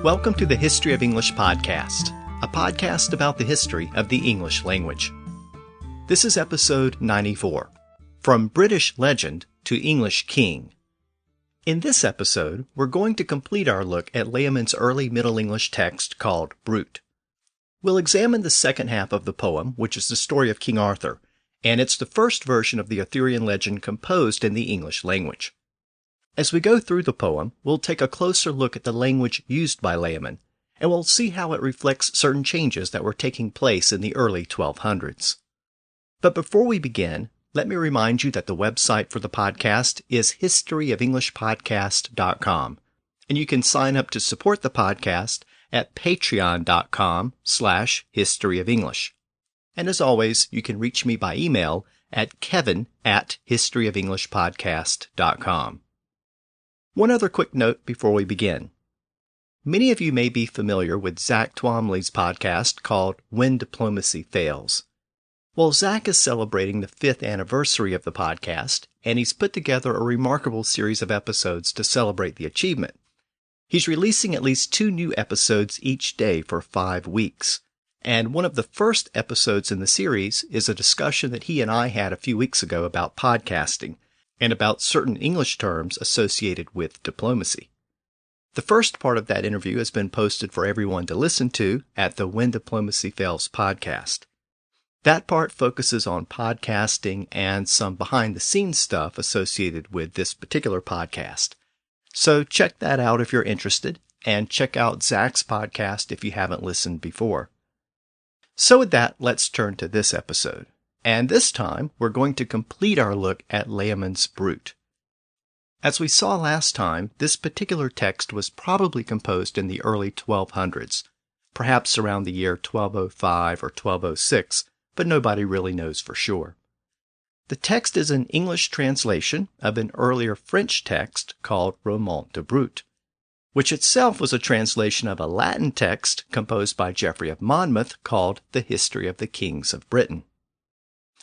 Welcome to the History of English podcast, a podcast about the history of the English language. This is episode 94, From British Legend to English King. In this episode, we're going to complete our look at Layamon's early Middle English text called Brut. We'll examine the second half of the poem, which is the story of King Arthur, and it's the first version of the Arthurian legend composed in the English language. As we go through the poem, we'll take a closer look at the language used by Layamon, and we'll see how it reflects certain changes that were taking place in the early 1200s. But before we begin, let me remind you that the website for the podcast is historyofenglishpodcast.com, and you can sign up to support the podcast at patreon.com/historyofenglish. And as always, you can reach me by email at kevin@historyofenglishpodcast.com. One other quick note before we begin. Many of you may be familiar with Zach Twomley's podcast called When Diplomacy Fails. Well, Zach is celebrating the 5th anniversary of the podcast, and he's put together a remarkable series of episodes to celebrate the achievement. He's releasing at least 2 new episodes each day for 5 weeks. And one of the first episodes in the series is a discussion that he and I had a few weeks ago about podcasting, and about certain English terms associated with diplomacy. The first part of that interview has been posted for everyone to listen to at the When Diplomacy Fails podcast. That part focuses on podcasting and some behind-the-scenes stuff associated with this particular podcast. So check that out if you're interested, and check out Zach's podcast if you haven't listened before. So with that, let's turn to this episode. And this time, we're going to complete our look at Layamon's Brut. As we saw last time, this particular text was probably composed in the early 1200s, perhaps around the year 1205 or 1206, but nobody really knows for sure. The text is an English translation of an earlier French text called Roman de Brut, which itself was a translation of a Latin text composed by Geoffrey of Monmouth called The History of the Kings of Britain.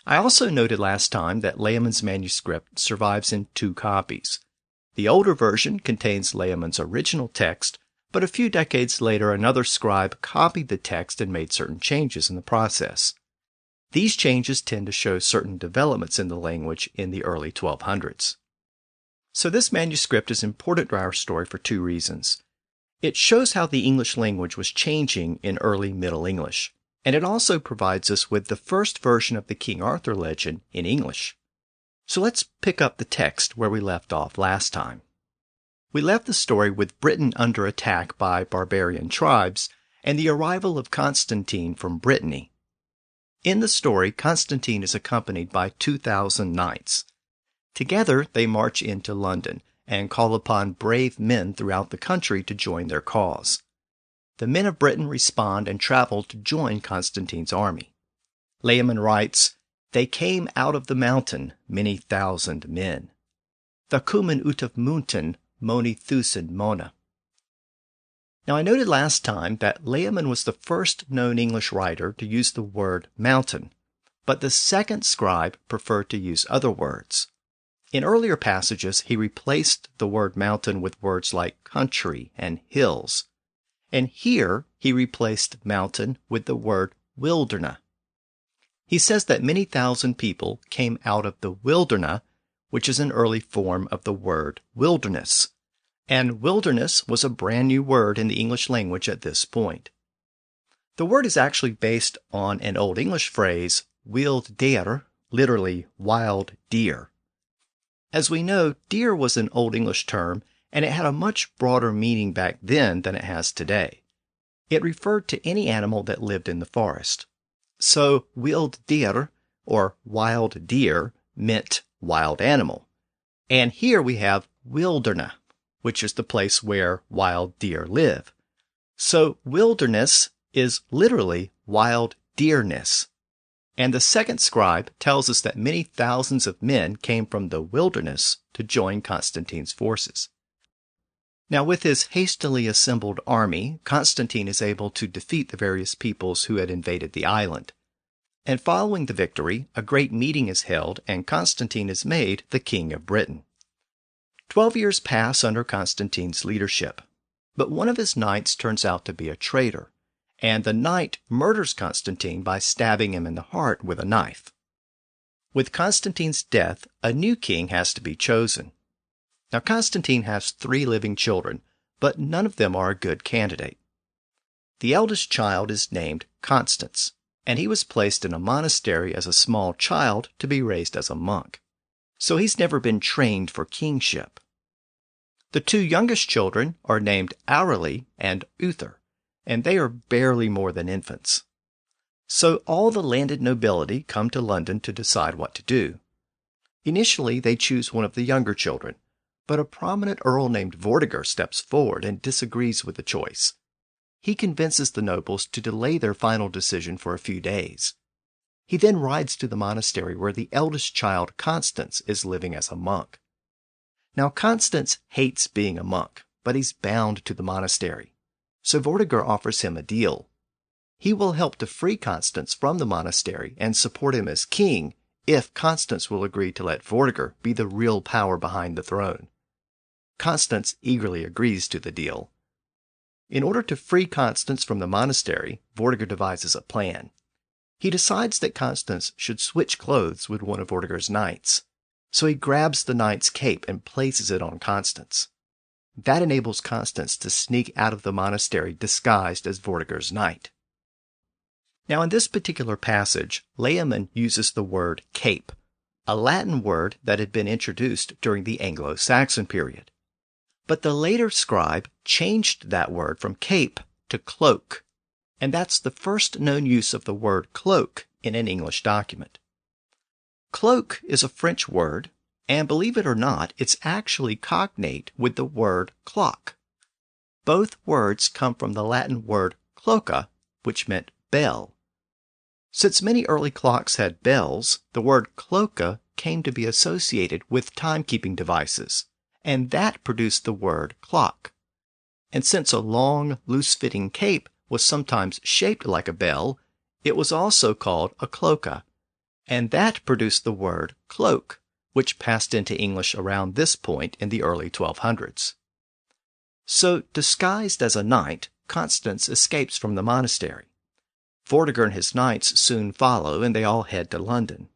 I also noted last time that Layamon's manuscript survives in 2 copies. The older version contains Layamon's original text, but a few decades later another scribe copied the text and made certain changes in the process. These changes tend to show certain developments in the language in the early 1200s. So this manuscript is important to our story for 2 reasons. It shows how the English language was changing in early Middle English. And it also provides us with the first version of the King Arthur legend in English. So let's pick up the text where we left off last time. We left the story with Britain under attack by barbarian tribes and the arrival of Constantine from Brittany. In the story, Constantine is accompanied by 2,000 knights. Together, they march into London and call upon brave men throughout the country to join their cause. The men of Britain respond and travel to join Constantine's army. Layamon writes, "They came out of the mountain, many thousand men. The kumen ut of mountain, moni thusen mona." Now I noted last time that Layamon was the first known English writer to use the word mountain, but the second scribe preferred to use other words. In earlier passages, he replaced the word mountain with words like country and hills. And here he replaced mountain with the word wilderness. He says that many thousand people came out of the wilderness, which is an early form of the word wilderness. And wilderness was a brand new word in the English language at this point. The word is actually based on an Old English phrase, wild deer, literally wild deer. As we know, deer was an Old English term, and it had a much broader meaning back then than it has today. It referred to any animal that lived in the forest. So wild deer, or wild deer, meant wild animal. And here we have wilderness, which is the place where wild deer live. So wilderness is literally wild deerness. And the second scribe tells us that many thousands of men came from the wilderness to join Constantine's forces. Now, with his hastily assembled army, Constantine is able to defeat the various peoples who had invaded the island. And following the victory, a great meeting is held, and Constantine is made the king of Britain. 12 years pass under Constantine's leadership. But one of his knights turns out to be a traitor, and the knight murders Constantine by stabbing him in the heart with a knife. With Constantine's death, a new king has to be chosen. Now, Constantine has 3 living children, but none of them are a good candidate. The eldest child is named Constans, and he was placed in a monastery as a small child to be raised as a monk. So he's never been trained for kingship. The 2 youngest children are named Aureli and Uther, and they are barely more than infants. So all the landed nobility come to London to decide what to do. Initially, they choose one of the younger children, but a prominent earl named Vortigern steps forward and disagrees with the choice. He convinces the nobles to delay their final decision for a few days. He then rides to the monastery where the eldest child, Constans, is living as a monk. Now, Constans hates being a monk, but he's bound to the monastery. So Vortigern offers him a deal. He will help to free Constans from the monastery and support him as king if Constans will agree to let Vortigern be the real power behind the throne. Constans eagerly agrees to the deal. In order to free Constans from the monastery, Vortigern devises a plan. He decides that Constans should switch clothes with one of Vortigern's knights. So he grabs the knight's cape and places it on Constans. That enables Constans to sneak out of the monastery disguised as Vortigern's knight. Now, in this particular passage, Layamon uses the word cape, a Latin word that had been introduced during the Anglo-Saxon period. But the later scribe changed that word from cape to cloak, and that's the first known use of the word cloak in an English document. Cloak is a French word, and believe it or not, it's actually cognate with the word clock. Both words come from the Latin word cloca, which meant bell. Since many early clocks had bells, the word cloca came to be associated with timekeeping devices, and that produced the word clock. And since a long, loose-fitting cape was sometimes shaped like a bell, it was also called a cloca, and that produced the word cloak, which passed into English around this point in the early 1200s. So, disguised as a knight, Constans escapes from the monastery. Vortigern and his knights soon follow, and they all head to London.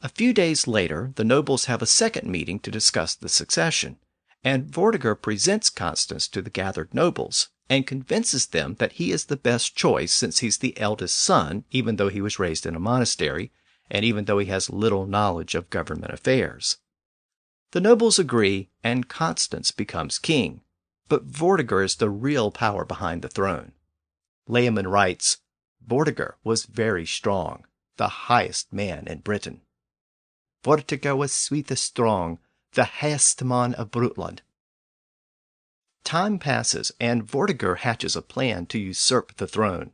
A few days later, the nobles have a second meeting to discuss the succession, and Vortigern presents Constans to the gathered nobles and convinces them that he is the best choice since he's the eldest son, even though he was raised in a monastery, and even though he has little knowledge of government affairs. The nobles agree, and Constans becomes king, but Vortigern is the real power behind the throne. Layamon writes, Vortigern was very strong, the highest man in Britain. Vortigern was sweet strong, the highest man of Brutland. Time passes, and Vortigern hatches a plan to usurp the throne.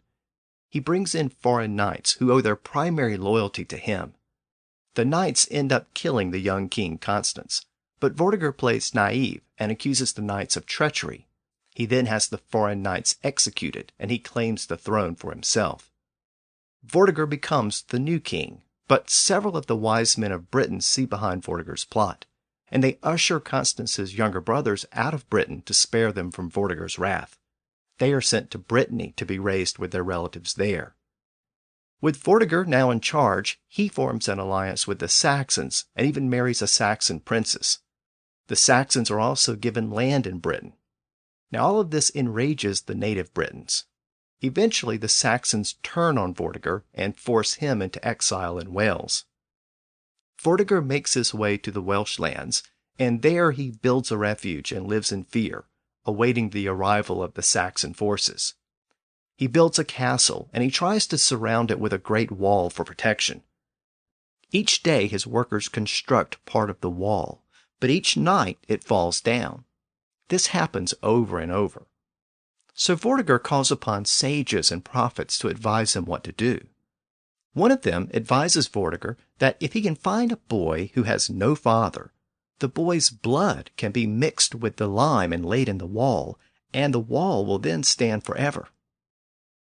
He brings in foreign knights who owe their primary loyalty to him. The knights end up killing the young king Constans, but Vortigern plays naive and accuses the knights of treachery. He then has the foreign knights executed, and he claims the throne for himself. Vortigern becomes the new king, but several of the wise men of Britain see behind Vortigern's plot, and they usher Constance's younger brothers out of Britain to spare them from Vortigern's wrath. They are sent to Brittany to be raised with their relatives there. With Vortigern now in charge, he forms an alliance with the Saxons and even marries a Saxon princess. The Saxons are also given land in Britain. Now all of this enrages the native Britons. Eventually the Saxons turn on Vortigern and force him into exile in Wales. Vortigern makes his way to the Welsh lands, and there he builds a refuge and lives in fear, awaiting the arrival of the Saxon forces. He builds a castle, and he tries to surround it with a great wall for protection. Each day his workers construct part of the wall, but each night it falls down. This happens over and over. So Vortigern calls upon sages and prophets to advise him what to do. One of them advises Vortigern that if he can find a boy who has no father, the boy's blood can be mixed with the lime and laid in the wall, and the wall will then stand forever.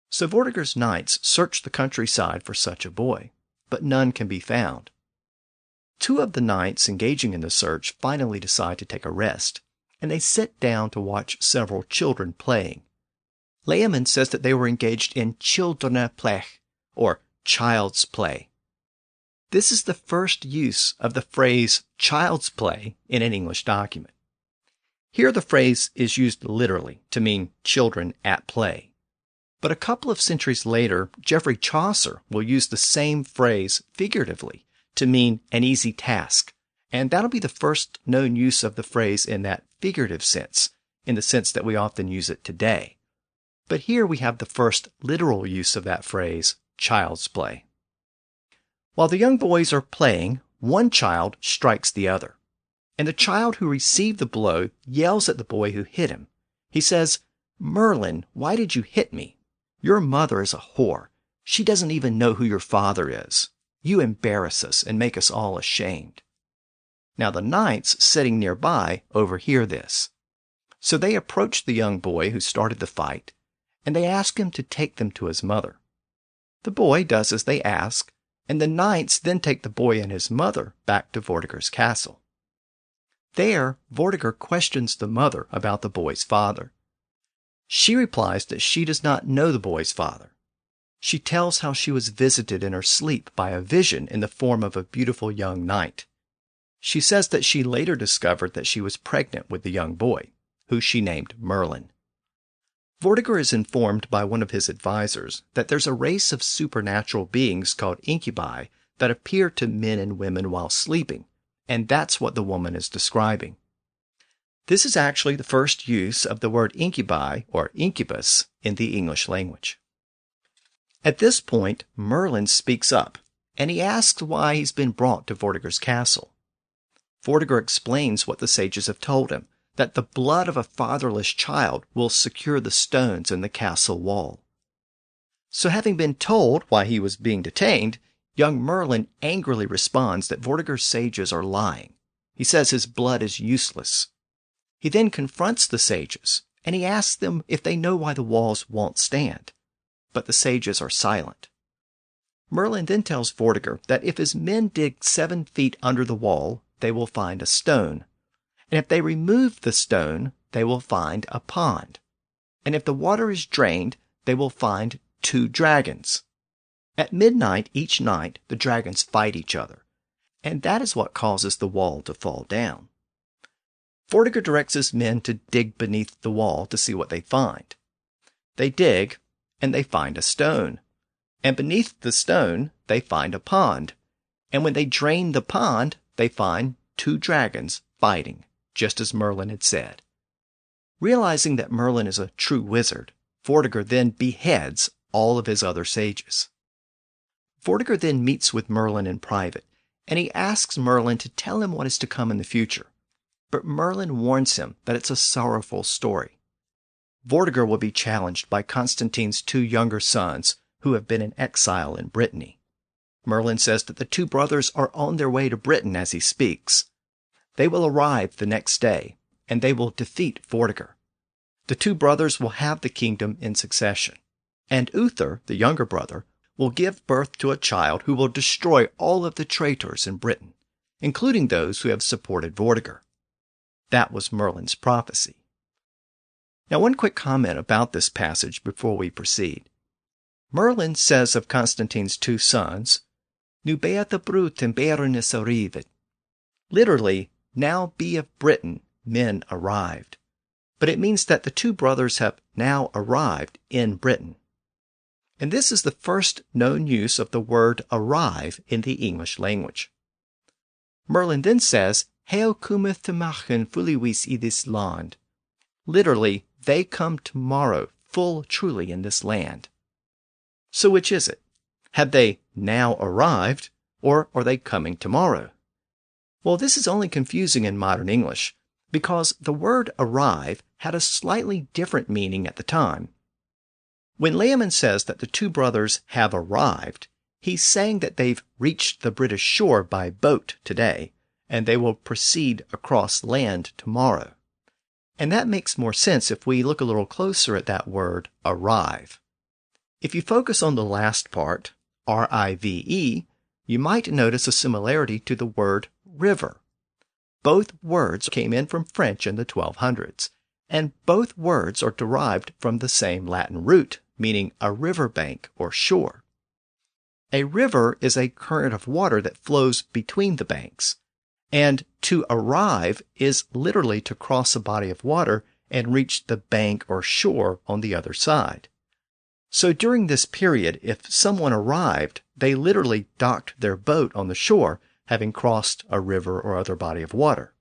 So Vortigern's knights search the countryside for such a boy, but none can be found. Two of the knights engaging in the search finally decide to take a rest, and they sit down to watch several children playing. Layamon says that they were engaged in childrenspleeg, or child's play. This is the first use of the phrase child's play in an English document. Here the phrase is used literally to mean children at play. But a couple of centuries later, Geoffrey Chaucer will use the same phrase figuratively to mean an easy task, and that'll be the first known use of the phrase in that figurative sense, in the sense that we often use it today. But here we have the first literal use of that phrase, child's play. While the young boys are playing, one child strikes the other, and the child who received the blow yells at the boy who hit him. He says, "Merlin, why did you hit me? Your mother is a whore. She doesn't even know who your father is. You embarrass us and make us all ashamed." Now the knights sitting nearby overhear this. So they approach the young boy who started the fight, and they ask him to take them to his mother. The boy does as they ask, and the knights then take the boy and his mother back to Vortigern's castle. There, Vortigern questions the mother about the boy's father. She replies that she does not know the boy's father. She tells how she was visited in her sleep by a vision in the form of a beautiful young knight. She says that she later discovered that she was pregnant with the young boy, who she named Merlin. Vortigern is informed by one of his advisors that there's a race of supernatural beings called incubi that appear to men and women while sleeping, and that's what the woman is describing. This is actually the first use of the word incubi or incubus in the English language. At this point, Merlin speaks up, and he asks why he's been brought to Vortigern's castle. Vortigern explains what the sages have told him, that the blood of a fatherless child will secure the stones in the castle wall. So having been told why he was being detained, young Merlin angrily responds that Vortigern's sages are lying. He says his blood is useless. He then confronts the sages, and he asks them if they know why the walls won't stand. But the sages are silent. Merlin then tells Vortigern that if his men dig 7 feet under the wall, they will find a stone. And if they remove the stone, they will find a pond. And if the water is drained, they will find 2 dragons. At midnight each night, the dragons fight each other, and that is what causes the wall to fall down. Vortigern directs his men to dig beneath the wall to see what they find. They dig, and they find a stone. And beneath the stone, they find a pond. And when they drain the pond, they find 2 dragons fighting, just as Merlin had said. Realizing that Merlin is a true wizard, Vortigern then beheads all of his other sages. Vortigern then meets with Merlin in private, and he asks Merlin to tell him what is to come in the future. But Merlin warns him that it's a sorrowful story. Vortigern will be challenged by Constantine's 2 younger sons who have been in exile in Brittany. Merlin says that the 2 brothers are on their way to Britain as he speaks. They will arrive the next day, and they will defeat Vortigern. The 2 brothers will have the kingdom in succession, and Uther, the younger brother, will give birth to a child who will destroy all of the traitors in Britain, including those who have supported Vortigern. That was Merlin's prophecy. Now, one quick comment about this passage before we proceed. Merlin says of Constantine's 2 sons, "Nu beata Brut in Berenice arrivet." Literally, "Now be of Britain, men arrived." But it means that the 2 brothers have now arrived in Britain. And this is the first known use of the word arrive in the English language. Merlin then says, "Heo cometh to machen fuliwis I this land." Literally, they come tomorrow, full truly in this land. So which is it? Have they now arrived, or are they coming tomorrow? Well, this is only confusing in modern English, because the word arrive had a slightly different meaning at the time. When Layamon says that the 2 brothers have arrived, he's saying that they've reached the British shore by boat today, and they will proceed across land tomorrow. And that makes more sense if we look a little closer at that word, arrive. If you focus on the last part, R-I-V-E, you might notice a similarity to the word river. Both words came in from French in the 1200s, and both words are derived from the same Latin root, meaning a river bank or shore. A river is a current of water that flows between the banks, and to arrive is literally to cross a body of water and reach the bank or shore on the other side. So during this period, if someone arrived, they literally docked their boat on the shore, having crossed a river or other body of water.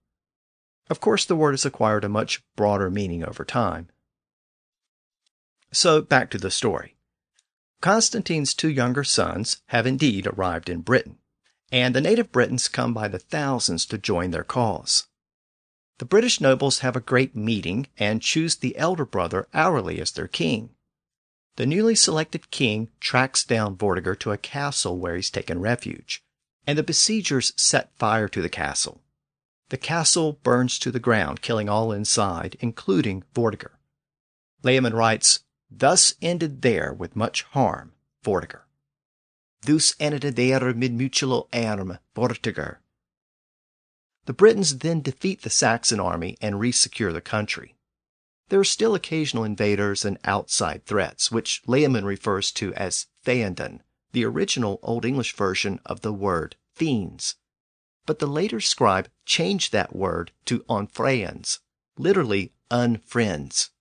Of course, the word has acquired a much broader meaning over time. So back to the story. Constantine's two younger sons have indeed arrived in Britain, and the native Britons come by the thousands to join their cause. The British nobles have a great meeting and choose the elder brother hourly as their king. The newly selected king tracks down Vortigern to a castle where he's taken refuge, and the besiegers set fire to the castle. The castle burns to the ground, killing all inside, including Vortigern. Layamon writes, "Thus ended there with much harm Vortigern. Thus ended there mid mutual arm Vortigern." The Britons then defeat the Saxon army and re-secure the country. There are still occasional invaders and outside threats, which Layamon refers to as Feandan, the original Old English version of the word fiends. But the later scribe changed that word to onfreans, literally unfriends.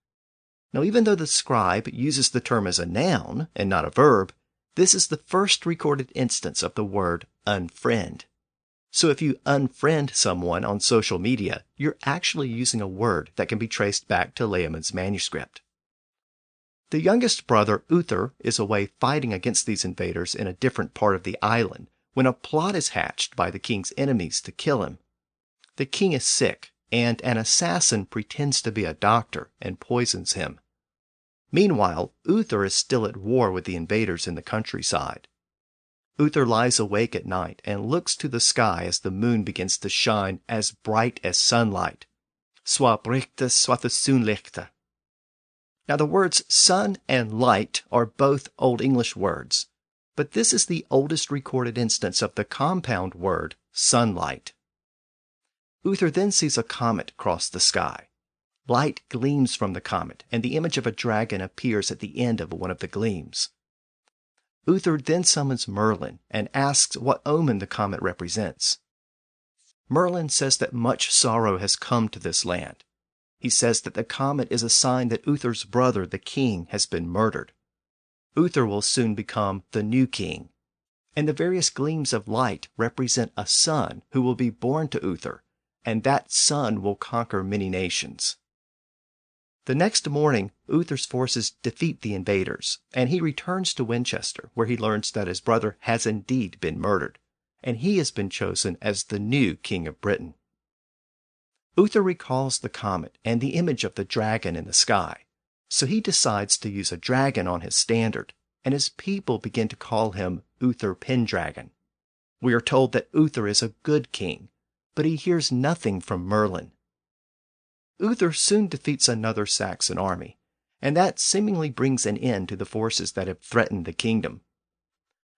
Now, even though the scribe uses the term as a noun and not a verb, this is the first recorded instance of the word unfriend. So if you unfriend someone on social media, you're actually using a word that can be traced back to Layamon's manuscript. The youngest brother, Uther, is away fighting against these invaders in a different part of the island when a plot is hatched by the king's enemies to kill him. The king is sick, and an assassin pretends to be a doctor and poisons him. Meanwhile, Uther is still at war with the invaders in the countryside. Uther lies awake at night and looks to the sky as the moon begins to shine as bright as sunlight. Swa brichte, swa the sunlichte. Now the words sun and light are both Old English words, but this is the oldest recorded instance of the compound word sunlight. Uther then sees a comet cross the sky. Light gleams from the comet, and the image of a dragon appears at the end of one of the gleams. Uther then summons Merlin and asks what omen the comet represents. Merlin says that much sorrow has come to this land. He says that the comet is a sign that Uther's brother, the king, has been murdered. Uther will soon become the new king, and the various gleams of light represent a son who will be born to Uther, and that son will conquer many nations. The next morning, Uther's forces defeat the invaders, and he returns to Winchester, where he learns that his brother has indeed been murdered, and he has been chosen as the new king of Britain. Uther recalls the comet and the image of the dragon in the sky, so he decides to use a dragon on his standard, and his people begin to call him Uther Pendragon. We are told that Uther is a good king, but he hears nothing from Merlin. Uther soon defeats another Saxon army, and that seemingly brings an end to the forces that have threatened the kingdom.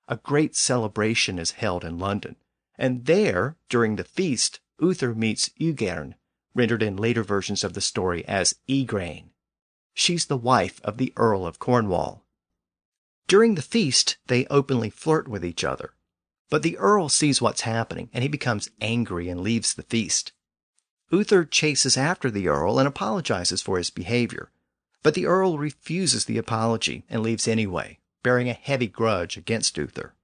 A great celebration is held in London, and there, during the feast, Uther meets Ugairn, rendered in later versions of the story as Igraine. She's the wife of the Earl of Cornwall. During the feast, they openly flirt with each other, but the Earl sees what's happening, and he becomes angry and leaves the feast. Uther chases after the Earl and apologizes for his behavior, but the Earl refuses the apology and leaves anyway, bearing a heavy grudge against Uther.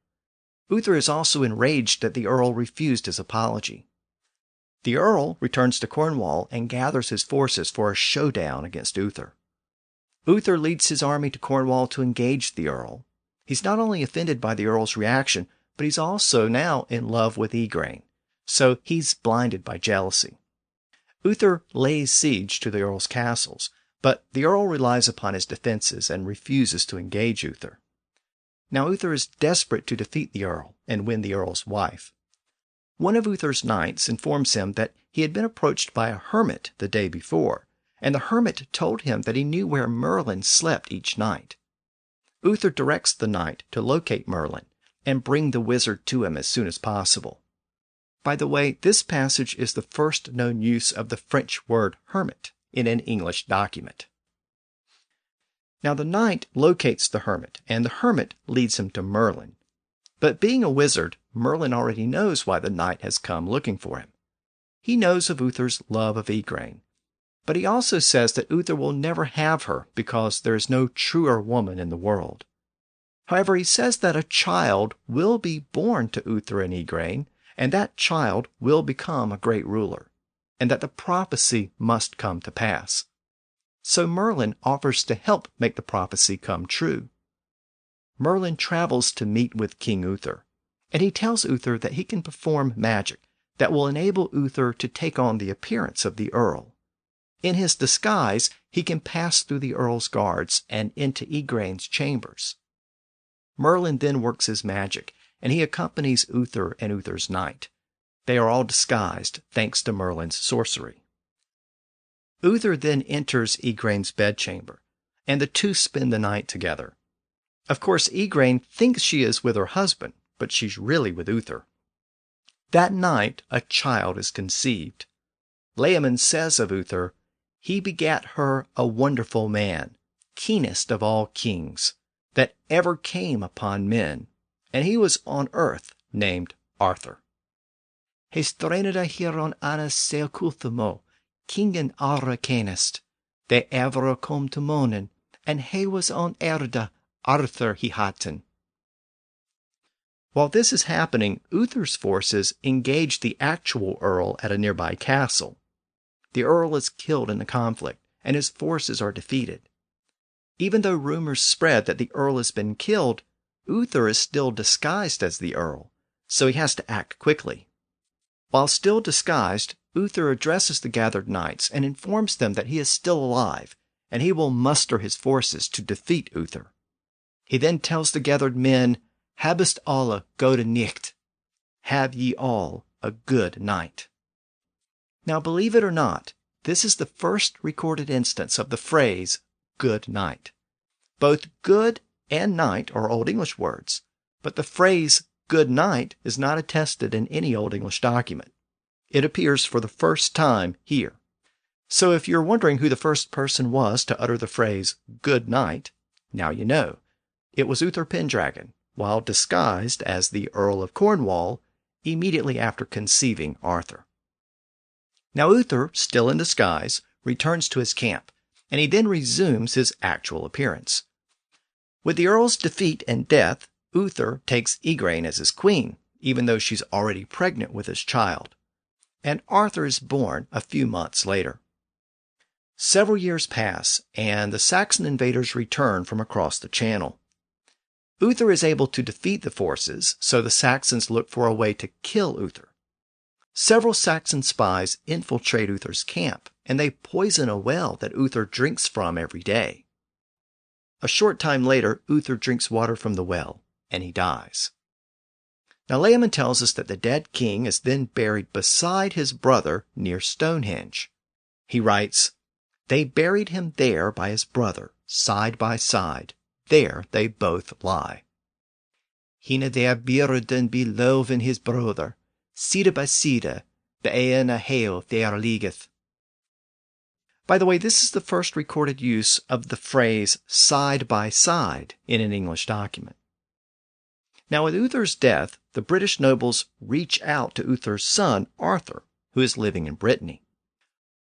Uther is also enraged that the Earl refused his apology. The Earl returns to Cornwall and gathers his forces for a showdown against Uther. Uther leads his army to Cornwall to engage the Earl. He's not only offended by the Earl's reaction, but he's also now in love with Igraine, so he's blinded by jealousy. Uther lays siege to the Earl's castles, but the Earl relies upon his defenses and refuses to engage Uther. Now Uther is desperate to defeat the Earl and win the Earl's wife. One of Uther's knights informs him that he had been approached by a hermit the day before, and the hermit told him that he knew where Merlin slept each night. Uther directs the knight to locate Merlin and bring the wizard to him as soon as possible. By the way, this passage is the first known use of the French word hermit in an English document. Now the knight locates the hermit, and the hermit leads him to Merlin. But being a wizard, Merlin already knows why the knight has come looking for him. He knows of Uther's love of Igraine, but he also says that Uther will never have her because there is no truer woman in the world. However, he says that a child will be born to Uther and Igraine, and that child will become a great ruler, and that the prophecy must come to pass. So Merlin offers to help make the prophecy come true. Merlin travels to meet with King Uther, and he tells Uther that he can perform magic that will enable Uther to take on the appearance of the earl. In his disguise, he can pass through the earl's guards and into Igraine's chambers. Merlin then works his magic, and he accompanies Uther and Uther's knight. They are all disguised thanks to Merlin's sorcery. Uther then enters Igraine's bedchamber, and the two spend the night together. Of course, Igraine thinks she is with her husband, but she's really with Uther. That night, a child is conceived. Layamon says of Uther, "He begat her a wonderful man, keenest of all kings, that ever came upon men, and he was on earth named Arthur. Hes drenada hieron anas seoculthamo, kingen arra canest, they ever come to monen, and he was on erda, Arthur he hatten." While this is happening, Uther's forces engage the actual earl at a nearby castle. The earl is killed in the conflict, and his forces are defeated. Even though rumors spread that the earl has been killed, Uther is still disguised as the earl, so he has to act quickly. While still disguised, Uther addresses the gathered knights and informs them that he is still alive, and he will muster his forces to defeat Uther. He then tells the gathered men, "Habest alle gode Nacht," have ye all a good night. Now, believe it or not, this is the first recorded instance of the phrase, good night. Both good and night are Old English words, but the phrase good night is not attested in any Old English document. It appears for the first time here. So if you're wondering who the first person was to utter the phrase good night, now you know. It was Uther Pendragon, while disguised as the Earl of Cornwall immediately after conceiving Arthur. Now Uther, still in disguise, returns to his camp, and he then resumes his actual appearance. With the earl's defeat and death, Uther takes Igraine as his queen, even though she's already pregnant with his child, and Arthur is born a few months later. Several years pass, and the Saxon invaders return from across the Channel. Uther is able to defeat the forces, so the Saxons look for a way to kill Uther. Several Saxon spies infiltrate Uther's camp, and they poison a well that Uther drinks from every day. A short time later, Uther drinks water from the well, and he dies. Now Layamon tells us that the dead king is then buried beside his brother near Stonehenge. He writes, "They buried him there by his brother, side by side. There they both lie. Hina there burieden beloven his brother, side by side, be'en a hail there liegeth." By the way, this is the first recorded use of the phrase side by side in an English document. Now, with Uther's death, the British nobles reach out to Uther's son, Arthur, who is living in Brittany.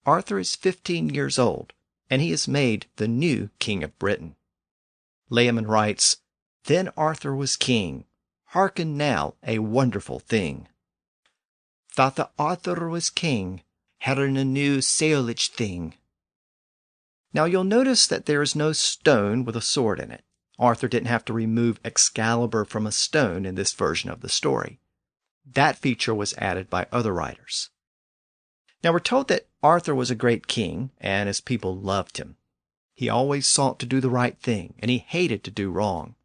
Arthur is 15 years old, and he is made the new king of Britain. Layamon writes, "Then Arthur was king. Hearken now a wonderful thing. That the Arthur was king, herin a new saolich thing." Now you'll notice that there is no stone with a sword in it. Arthur didn't have to remove Excalibur from a stone in this version of the story. That feature was added by other writers. Now we're told that Arthur was a great king, and his people loved him. He always sought to do the right thing, and he hated to do wrong.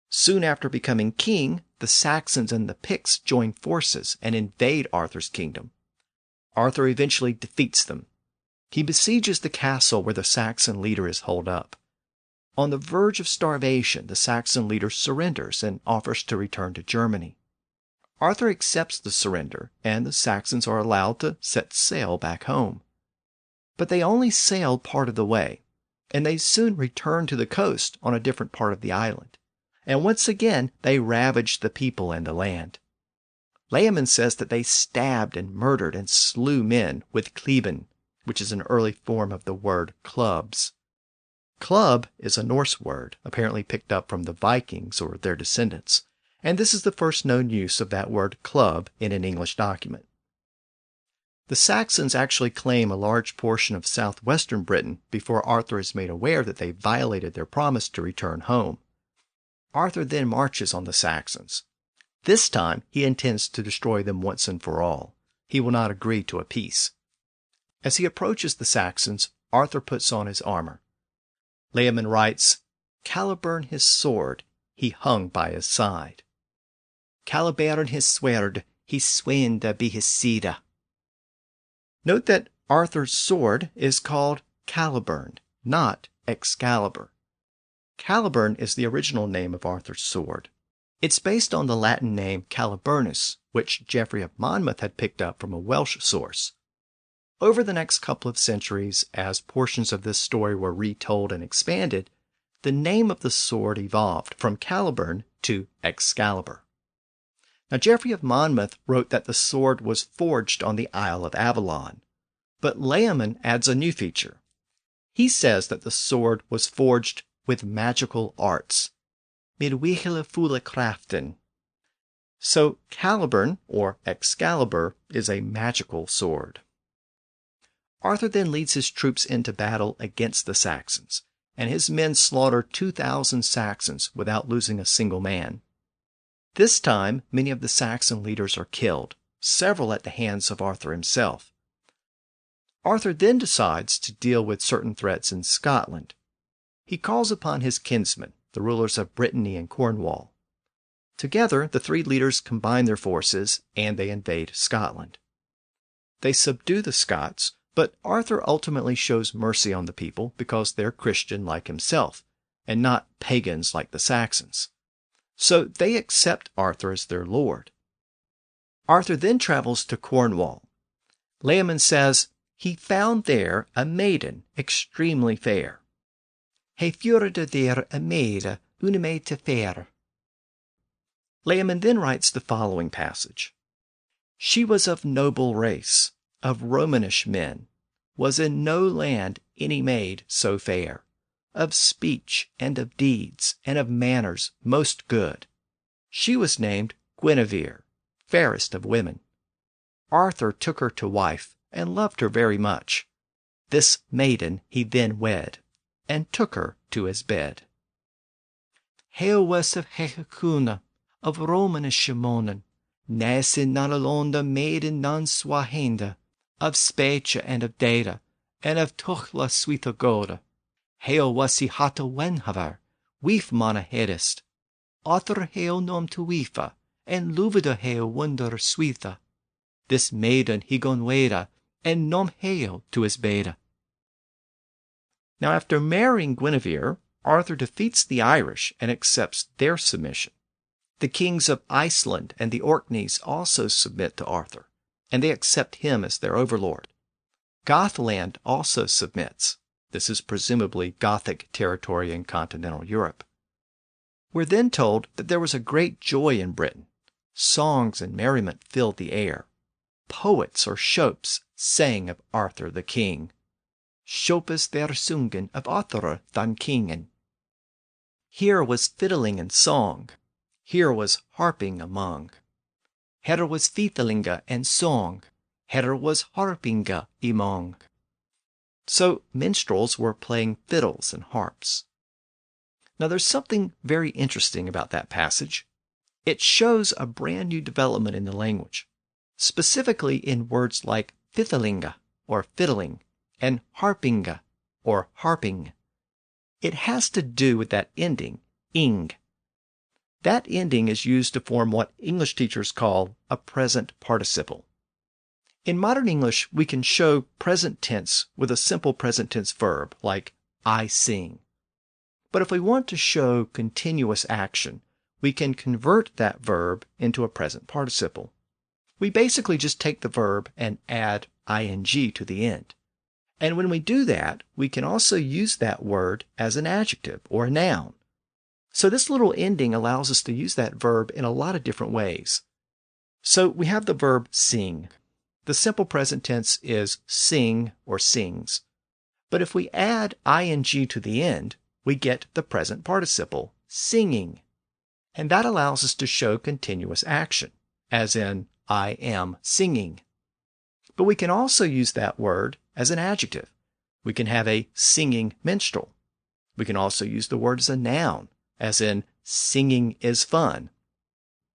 Soon after becoming king, the Saxons and the Picts join forces and invade Arthur's kingdom. Arthur eventually defeats them. He besieges the castle where the Saxon leader is holed up. On the verge of starvation, the Saxon leader surrenders and offers to return to Germany. Arthur accepts the surrender, and the Saxons are allowed to set sail back home. But they only sailed part of the way, and they soon returned to the coast on a different part of the island. And once again, they ravaged the people and the land. Layamon says that they stabbed and murdered and slew men with cleaben, which is an early form of the word clubs. Club is a Norse word, apparently picked up from the Vikings or their descendants, and this is the first known use of that word club in an English document. The Saxons actually claim a large portion of southwestern Britain before Arthur is made aware that they violated their promise to return home. Arthur then marches on the Saxons. This time, he intends to destroy them once and for all. He will not agree to a peace. As he approaches the Saxons, Arthur puts on his armor. Layamon writes, "Caliburn his sword, he hung by his side. Caliburn his sword, he swende by his side." Note that Arthur's sword is called Caliburn, not Excalibur. Caliburn is the original name of Arthur's sword. It's based on the Latin name Caliburnus, which Geoffrey of Monmouth had picked up from a Welsh source. Over the next couple of centuries, as portions of this story were retold and expanded, the name of the sword evolved from Caliburn to Excalibur. Now, Geoffrey of Monmouth wrote that the sword was forged on the Isle of Avalon, but Layamon adds a new feature. He says that the sword was forged with magical arts, midwichele fule craften. So Caliburn, or Excalibur, is a magical sword. Arthur then leads his troops into battle against the Saxons, and his men slaughter 2,000 Saxons without losing a single man. This time, many of the Saxon leaders are killed, several at the hands of Arthur himself. Arthur then decides to deal with certain threats in Scotland. He calls upon his kinsmen, the rulers of Brittany and Cornwall. Together, the three leaders combine their forces, and they invade Scotland. They subdue the Scots, but Arthur ultimately shows mercy on the people because they're Christian like himself, and not pagans like the Saxons. So they accept Arthur as their lord. Arthur then travels to Cornwall. Layamon says, he found there a maiden extremely fair. He fjorde there a maid, une maid fair. Layamon then writes the following passage. She was of noble race, of Romanish men, was in no land any maid so fair, of speech and of deeds and of manners most good. She was named Guinevere, fairest of women. Arthur took her to wife, and loved her very much. This maiden he then wed, and took her to his bed. He was of Hechecuna, of Romanish monen, nes in nanalonda maiden non swahenda, of specha and of data, and of tuchla sweeta goda. Heo was he hata wenhavar, weef mana hedist. Otter heo nom to weefa, and luvida heo wonder sweeta. This maiden he gon weda, and nom heo to his beda. Now after marrying Guinevere, Arthur defeats the Irish and accepts their submission. The kings of Iceland and the Orkneys also submit to Arthur, and they accept him as their overlord. Gothland also submits. This is presumably Gothic territory in continental Europe. We're then told that there was a great joy in Britain. Songs and merriment filled the air. Poets or shopes sang of Arthur the king. Shopes der sungen of Arthur than kingen. Here was fiddling and song. Here was harping among. Her was fiddlinga and song. Her was harpinga among. So minstrels were playing fiddles and harps. Now there's something very interesting about that passage. It shows a brand new development in the language, specifically in words like fiddlinga or fiddling and harpinga or harping. It has to do with that ending, ing. That ending is used to form what English teachers call a present participle. In modern English, we can show present tense with a simple present tense verb like I sing. But if we want to show continuous action, we can convert that verb into a present participle. We basically just take the verb and add ing to the end. And when we do that, we can also use that word as an adjective or a noun. So this little ending allows us to use that verb in a lot of different ways. So we have the verb sing. The simple present tense is sing or sings. But if we add ing to the end, we get the present participle, singing. And that allows us to show continuous action, as in, I am singing. But we can also use that word as an adjective. We can have a singing minstrel. We can also use the word as a noun, as in, singing is fun.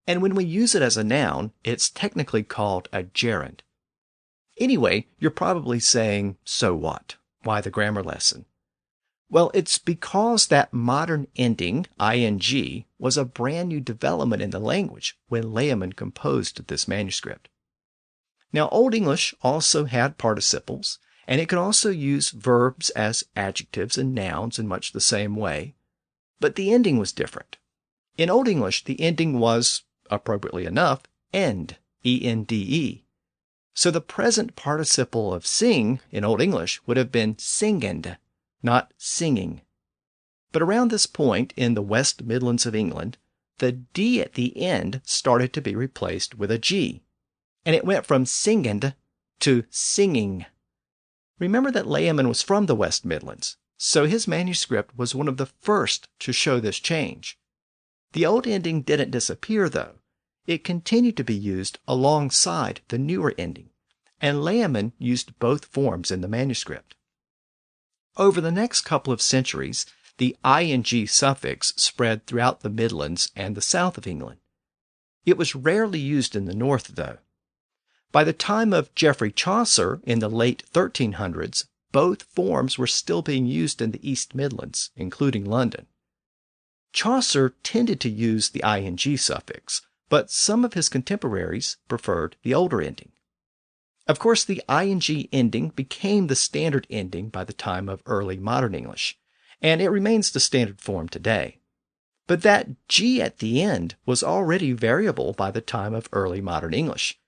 And when we use it as a noun, it's technically called a gerund. Anyway, you're probably saying, so what? Why the grammar lesson? Well, it's because that modern ending, ing, was a brand new development in the language when Layamon composed this manuscript. Now, Old English also had participles, and it could also use verbs as adjectives and nouns in much the same way, but the ending was different. In Old English, the ending was, appropriately enough, end, E-N-D-E. So the present participle of sing in Old English would have been singend, not singing. But around this point in the West Midlands of England, the D at the end started to be replaced with a G, and it went from singend to singing. Remember that Layamon was from the West Midlands, so his manuscript was one of the first to show this change. The old ending didn't disappear, though. It continued to be used alongside the newer ending, and Layamon used both forms in the manuscript. Over the next couple of centuries, the ing suffix spread throughout the Midlands and the south of England. It was rarely used in the north, though. By the time of Geoffrey Chaucer in the late 1300s, both forms were still being used in the East Midlands, including London. Chaucer tended to use the ing suffix, but some of his contemporaries preferred the older ending. Of course, the ing ending became the standard ending by the time of early modern English, and it remains the standard form today. But that G at the end was already variable by the time of early modern English.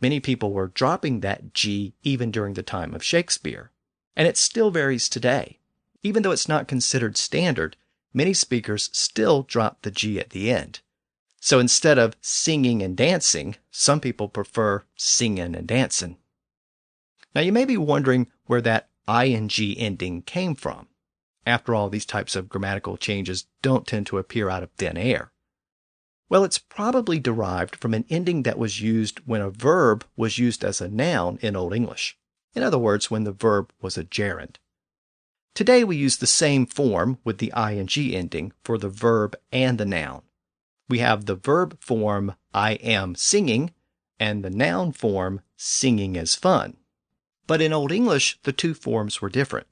Many people were dropping that G even during the time of Shakespeare, and it still varies today. Even though it's not considered standard, many speakers still drop the G at the end. So instead of singing and dancing, some people prefer singin' and dancin'. Now you may be wondering where that ing ending came from. After all, these types of grammatical changes don't tend to appear out of thin air. Well, it's probably derived from an ending that was used when a verb was used as a noun in Old English. In other words, when the verb was a gerund. Today we use the same form with the ing ending for the verb and the noun. We have the verb form, I am singing, and the noun form, singing is fun. But in Old English, the two forms were different.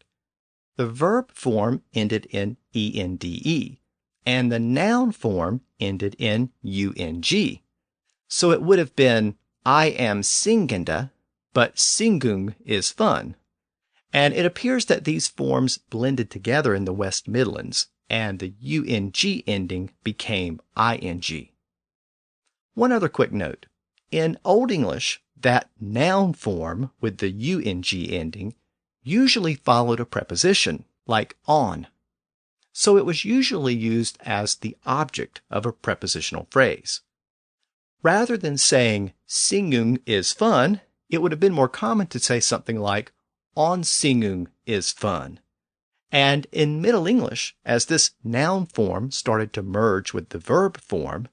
The verb form ended in ende, and the noun form ended in ung. So it would have been, I am singende, but singung is fun. And it appears that these forms blended together in the West Midlands, and the ung ending became ing. One other quick note. In Old English, that noun form with the ung ending usually followed a preposition, like on. So it was usually used as the object of a prepositional phrase. Rather than saying, singung is fun, it would have been more common to say something like, on singung is fun. And in Middle English, as this noun form started to merge with the verb form,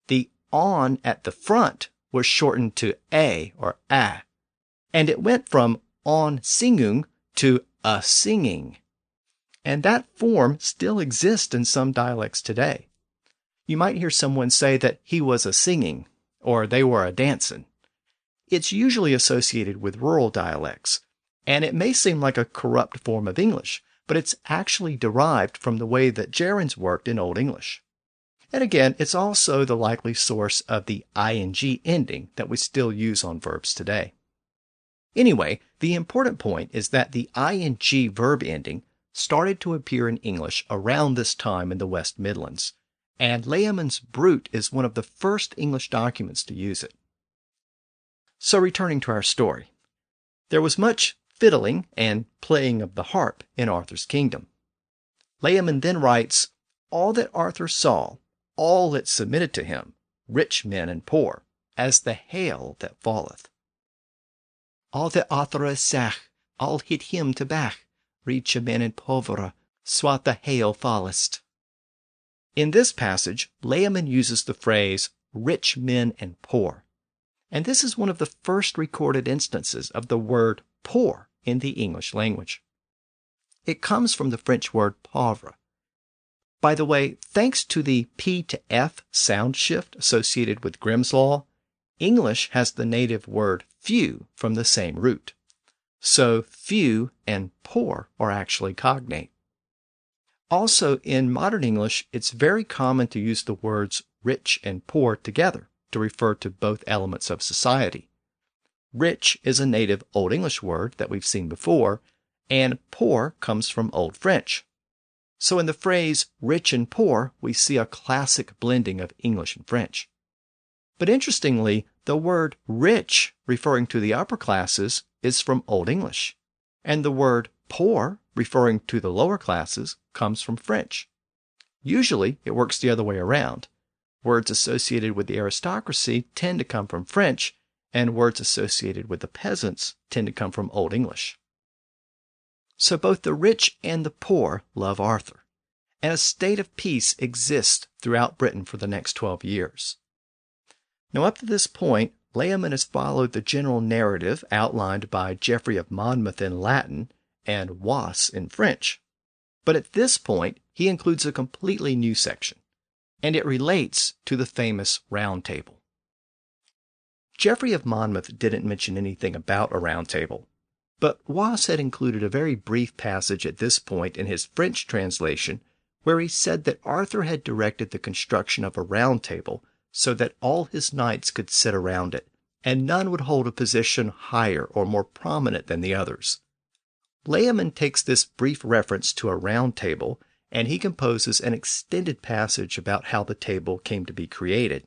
the on at the front was shortened to a or a, and it went from on singung to a singing. And that form still exists in some dialects today. You might hear someone say that he was a singing, or they were a dancin'. It's usually associated with rural dialects, and it may seem like a corrupt form of English, but it's actually derived from the way that gerunds worked in Old English. And again, it's also the likely source of the ing ending that we still use on verbs today. Anyway, the important point is that the ing verb ending started to appear in English around this time in the West Midlands, and Layamon's Brut is one of the first English documents to use it. So returning to our story, there was much fiddling and playing of the harp in Arthur's kingdom. Layamon then writes, all that Arthur saw, all that submitted to him, rich men and poor, as the hail that falleth. All that Arthur zag, all hit him to back, rich men and povere, swat the hail fallest. In this passage, Layamon uses the phrase rich men and poor, and this is one of the first recorded instances of the word poor in the English language. It comes from the French word pauvre. By the way, thanks to the P to F sound shift associated with Grimm's law, English has the native word few from the same root. So few and poor are actually cognate. Also, in modern English, it's very common to use the words rich and poor together to refer to both elements of society. Rich is a native Old English word that we've seen before, and poor comes from Old French. So in the phrase rich and poor, we see a classic blending of English and French. But interestingly, the word rich, referring to the upper classes, is from Old English, and the word poor, referring to the lower classes, comes from French. Usually, it works the other way around. Words associated with the aristocracy tend to come from French, and words associated with the peasants tend to come from Old English. So both the rich and the poor love Arthur, and a state of peace exists throughout Britain for the next 12 years. Now up to this point, Layamon has followed the general narrative outlined by Geoffrey of Monmouth in Latin and Was in French. But at this point, he includes a completely new section, and it relates to the famous Round Table. Geoffrey of Monmouth didn't mention anything about a round table, but Was had included a very brief passage at this point in his French translation where he said that Arthur had directed the construction of a round table so that all his knights could sit around it, and none would hold a position higher or more prominent than the others. Layamon takes this brief reference to a round table, and he composes an extended passage about how the table came to be created.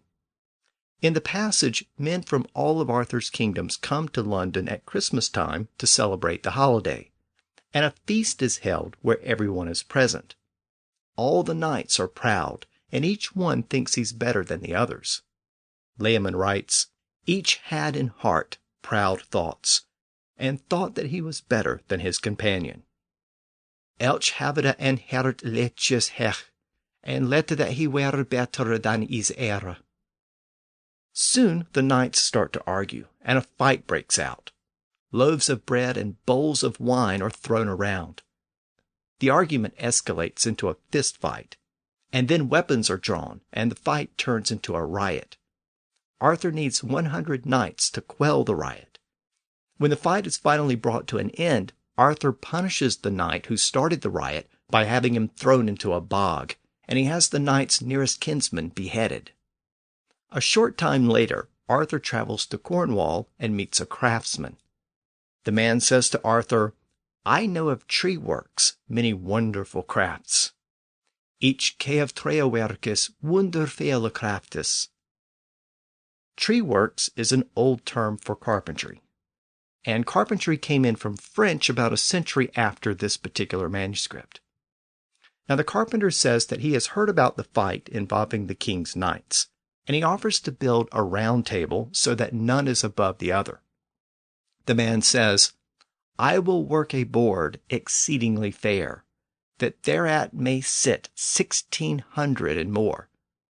In the passage, men from all of Arthur's kingdoms come to London at Christmas time to celebrate the holiday, and a feast is held where everyone is present. All the knights are proud, and each one thinks he's better than the others. Layamon writes, each had in heart proud thoughts, and thought that he was better than his companion. Elch havede en hert leches hech, and lette that he were better than his heir. Soon the knights start to argue, and a fight breaks out. Loaves of bread and bowls of wine are thrown around. The argument escalates into a fist fight, and then weapons are drawn, and the fight turns into a riot. Arthur needs 100 knights to quell the riot. When the fight is finally brought to an end, Arthur punishes the knight who started the riot by having him thrown into a bog, and he has the knight's nearest kinsman beheaded. A short time later, Arthur travels to Cornwall and meets a craftsman. The man says to Arthur, I know of tree works many wonderful crafts. Ich ken of treewerkes wondervele craftes. Tree works is an old term for carpentry, and carpentry came in from French about a century after this particular manuscript. Now the carpenter says that he has heard about the fight involving the king's knights, and he offers to build a round table so that none is above the other. The man says, I will work a board exceedingly fair, that thereat may sit 1,600 and more,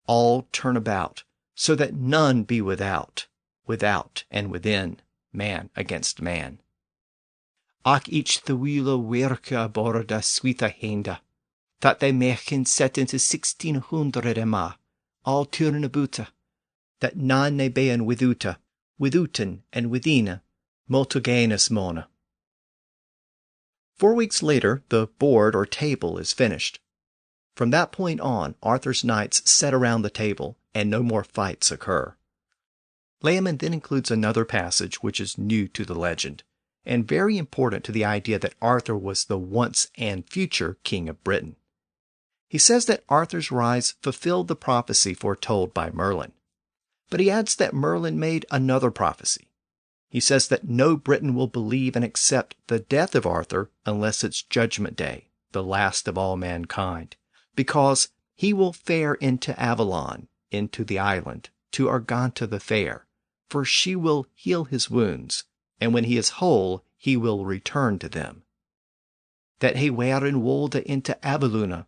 all turn about, so that none be without, without and within, man against man. Ac each thewile werke borda suita henda, that they meken set into 1,600 ema, all turn abuta, that none ne bean withuta, withuten and withina, multogenus mona. 4 weeks later, the board or table is finished. From that point on, Arthur's knights sit around the table, and no more fights occur. Layamon then includes another passage which is new to the legend, and very important to the idea that Arthur was the once and future king of Britain. He says that Arthur's rise fulfilled the prophecy foretold by Merlin. But he adds that Merlin made another prophecy. He says that no Briton will believe and accept the death of Arthur unless it's Judgment Day, the last of all mankind, because he will fare into Avalon, into the island, to Arganta the fair, for she will heal his wounds, and when he is whole, he will return to them. That he waren wolde into Avaluna,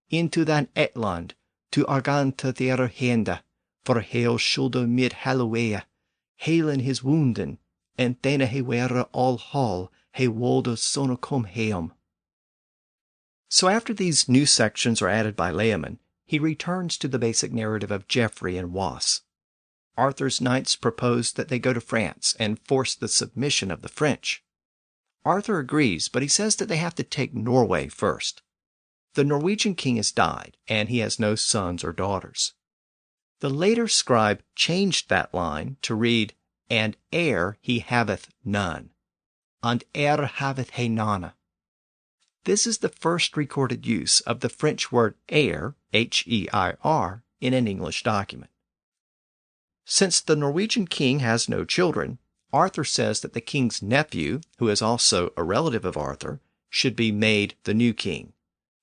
into dan Etland, to Arganta der hende, for heil schulde mid Hallowea, heilen his wounden, and then he were all hall, he wolde sonne kom heim. So after these new sections are added by Layamon, he returns to the basic narrative of Geoffrey and Was. Arthur's knights propose that they go to France and force the submission of the French. Arthur agrees, but he says that they have to take Norway first. The Norwegian king has died, and he has no sons or daughters. The later scribe changed that line to read, "And heir he haveth none." "And heir haveth he none." This is the first recorded use of the French word heir, H-E-I-R, in an English document. Since the Norwegian king has no children, Arthur says that the king's nephew, who is also a relative of Arthur, should be made the new king.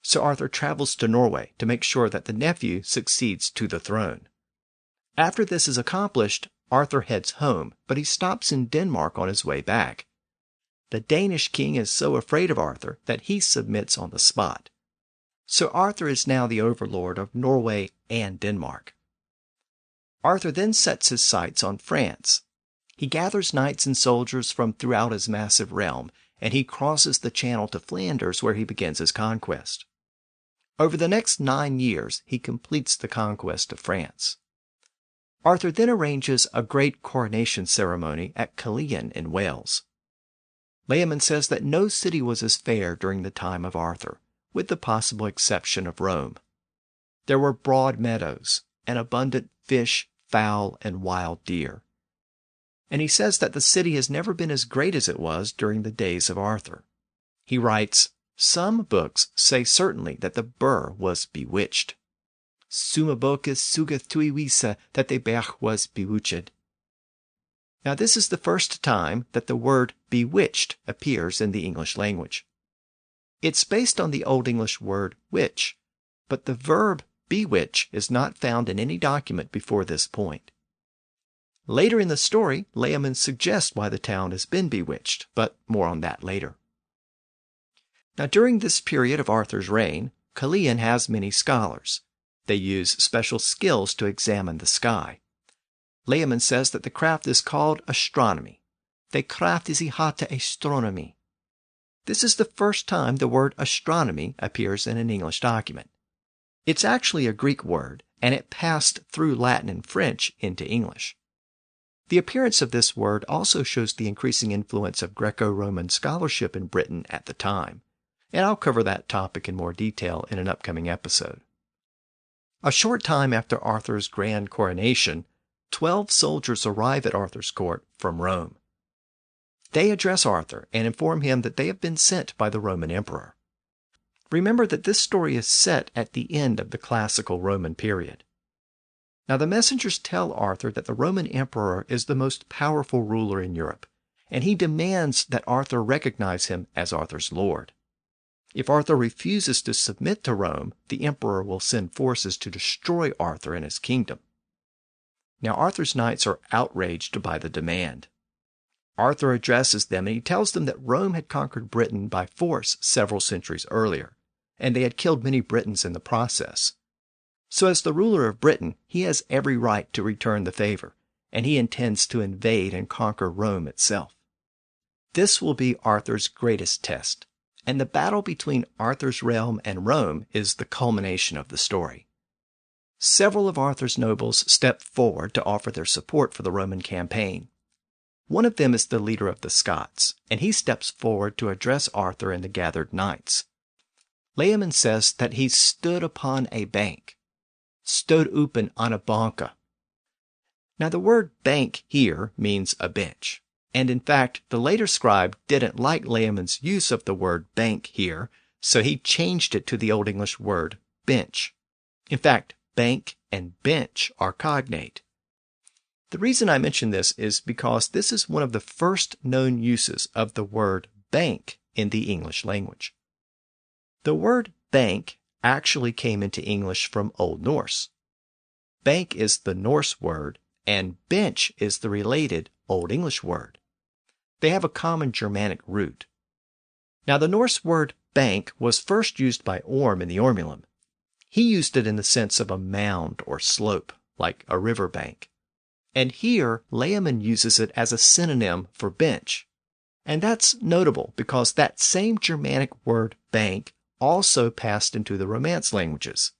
So Arthur travels to Norway to make sure that the nephew succeeds to the throne. After this is accomplished, Arthur heads home, but he stops in Denmark on his way back. The Danish king is so afraid of Arthur that he submits on the spot. So Arthur is now the overlord of Norway and Denmark. Arthur then sets his sights on France. He gathers knights and soldiers from throughout his massive realm, and he crosses the channel to Flanders, where he begins his conquest. Over the next 9 years, he completes the conquest of France. Arthur then arranges a great coronation ceremony at Caerleon in Wales. Layamon says that no city was as fair during the time of Arthur, with the possible exception of Rome. There were broad meadows, and abundant fish, fowl, and wild deer. And he says that the city has never been as great as it was during the days of Arthur. He writes, "Some books say certainly that the burh was bewitched. Summa bocis sugeth tui visa that the berg was bewitched." Now this is the first time that the word bewitched appears in the English language. It's based on the Old English word witch, but the verb bewitch is not found in any document before this point. Later in the story, Layamon suggests why the town has been bewitched, but more on that later. Now during this period of Arthur's reign, Caerleon has many scholars. They use special skills to examine the sky. Layamon says that the craft is called astronomy. "The craft is ihata astronomy." This is the first time the word astronomy appears in an English document. It's actually a Greek word, and it passed through Latin and French into English. The appearance of this word also shows the increasing influence of Greco-Roman scholarship in Britain at the time, and I'll cover that topic in more detail in an upcoming episode. A short time after Arthur's grand coronation, 12 soldiers arrive at Arthur's court from Rome. They address Arthur and inform him that they have been sent by the Roman emperor. Remember that this story is set at the end of the classical Roman period. Now the messengers tell Arthur that the Roman emperor is the most powerful ruler in Europe, and he demands that Arthur recognize him as Arthur's lord. If Arthur refuses to submit to Rome, the emperor will send forces to destroy Arthur and his kingdom. Now Arthur's knights are outraged by the demand. Arthur addresses them, and he tells them that Rome had conquered Britain by force several centuries earlier, and they had killed many Britons in the process. So as the ruler of Britain, he has every right to return the favor, and he intends to invade and conquer Rome itself. This will be Arthur's greatest test, and the battle between Arthur's realm and Rome is the culmination of the story. Several of Arthur's nobles step forward to offer their support for the Roman campaign. One of them is the leader of the Scots, and he steps forward to address Arthur and the gathered knights. Layamon says that he stood upon a bank. Stod open on a banke. Now the word bank here means a bench, and in fact the later scribe didn't like Layamon's use of the word bank here, so he changed it to the Old English word bench. In fact, bank and bench are cognate. The reason I mention this is because this is one of the first known uses of the word bank in the English language. The word bank actually came into English from Old Norse. Bank is the Norse word, and bench is the related Old English word. They have a common Germanic root. Now, the Norse word bank was first used by Orm in the Ormulum. He used it in the sense of a mound or slope, like a river bank. And here, Layamon uses it as a synonym for bench. And that's notable because that same Germanic word bank also passed into the Romance languages.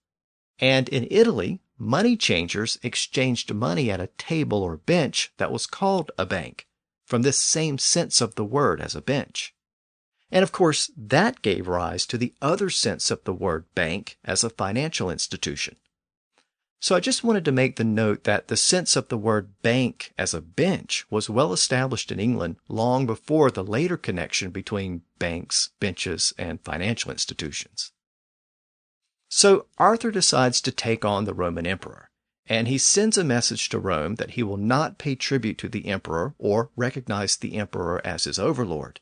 And in Italy, money changers exchanged money at a table or bench that was called a bank, from this same sense of the word as a bench. And of course, that gave rise to the other sense of the word bank as a financial institution. So I just wanted to make the note that the sense of the word bank as a bench was well established in England long before the later connection between banks, benches, and financial institutions. So Arthur decides to take on the Roman emperor, and he sends a message to Rome that he will not pay tribute to the emperor or recognize the emperor as his overlord.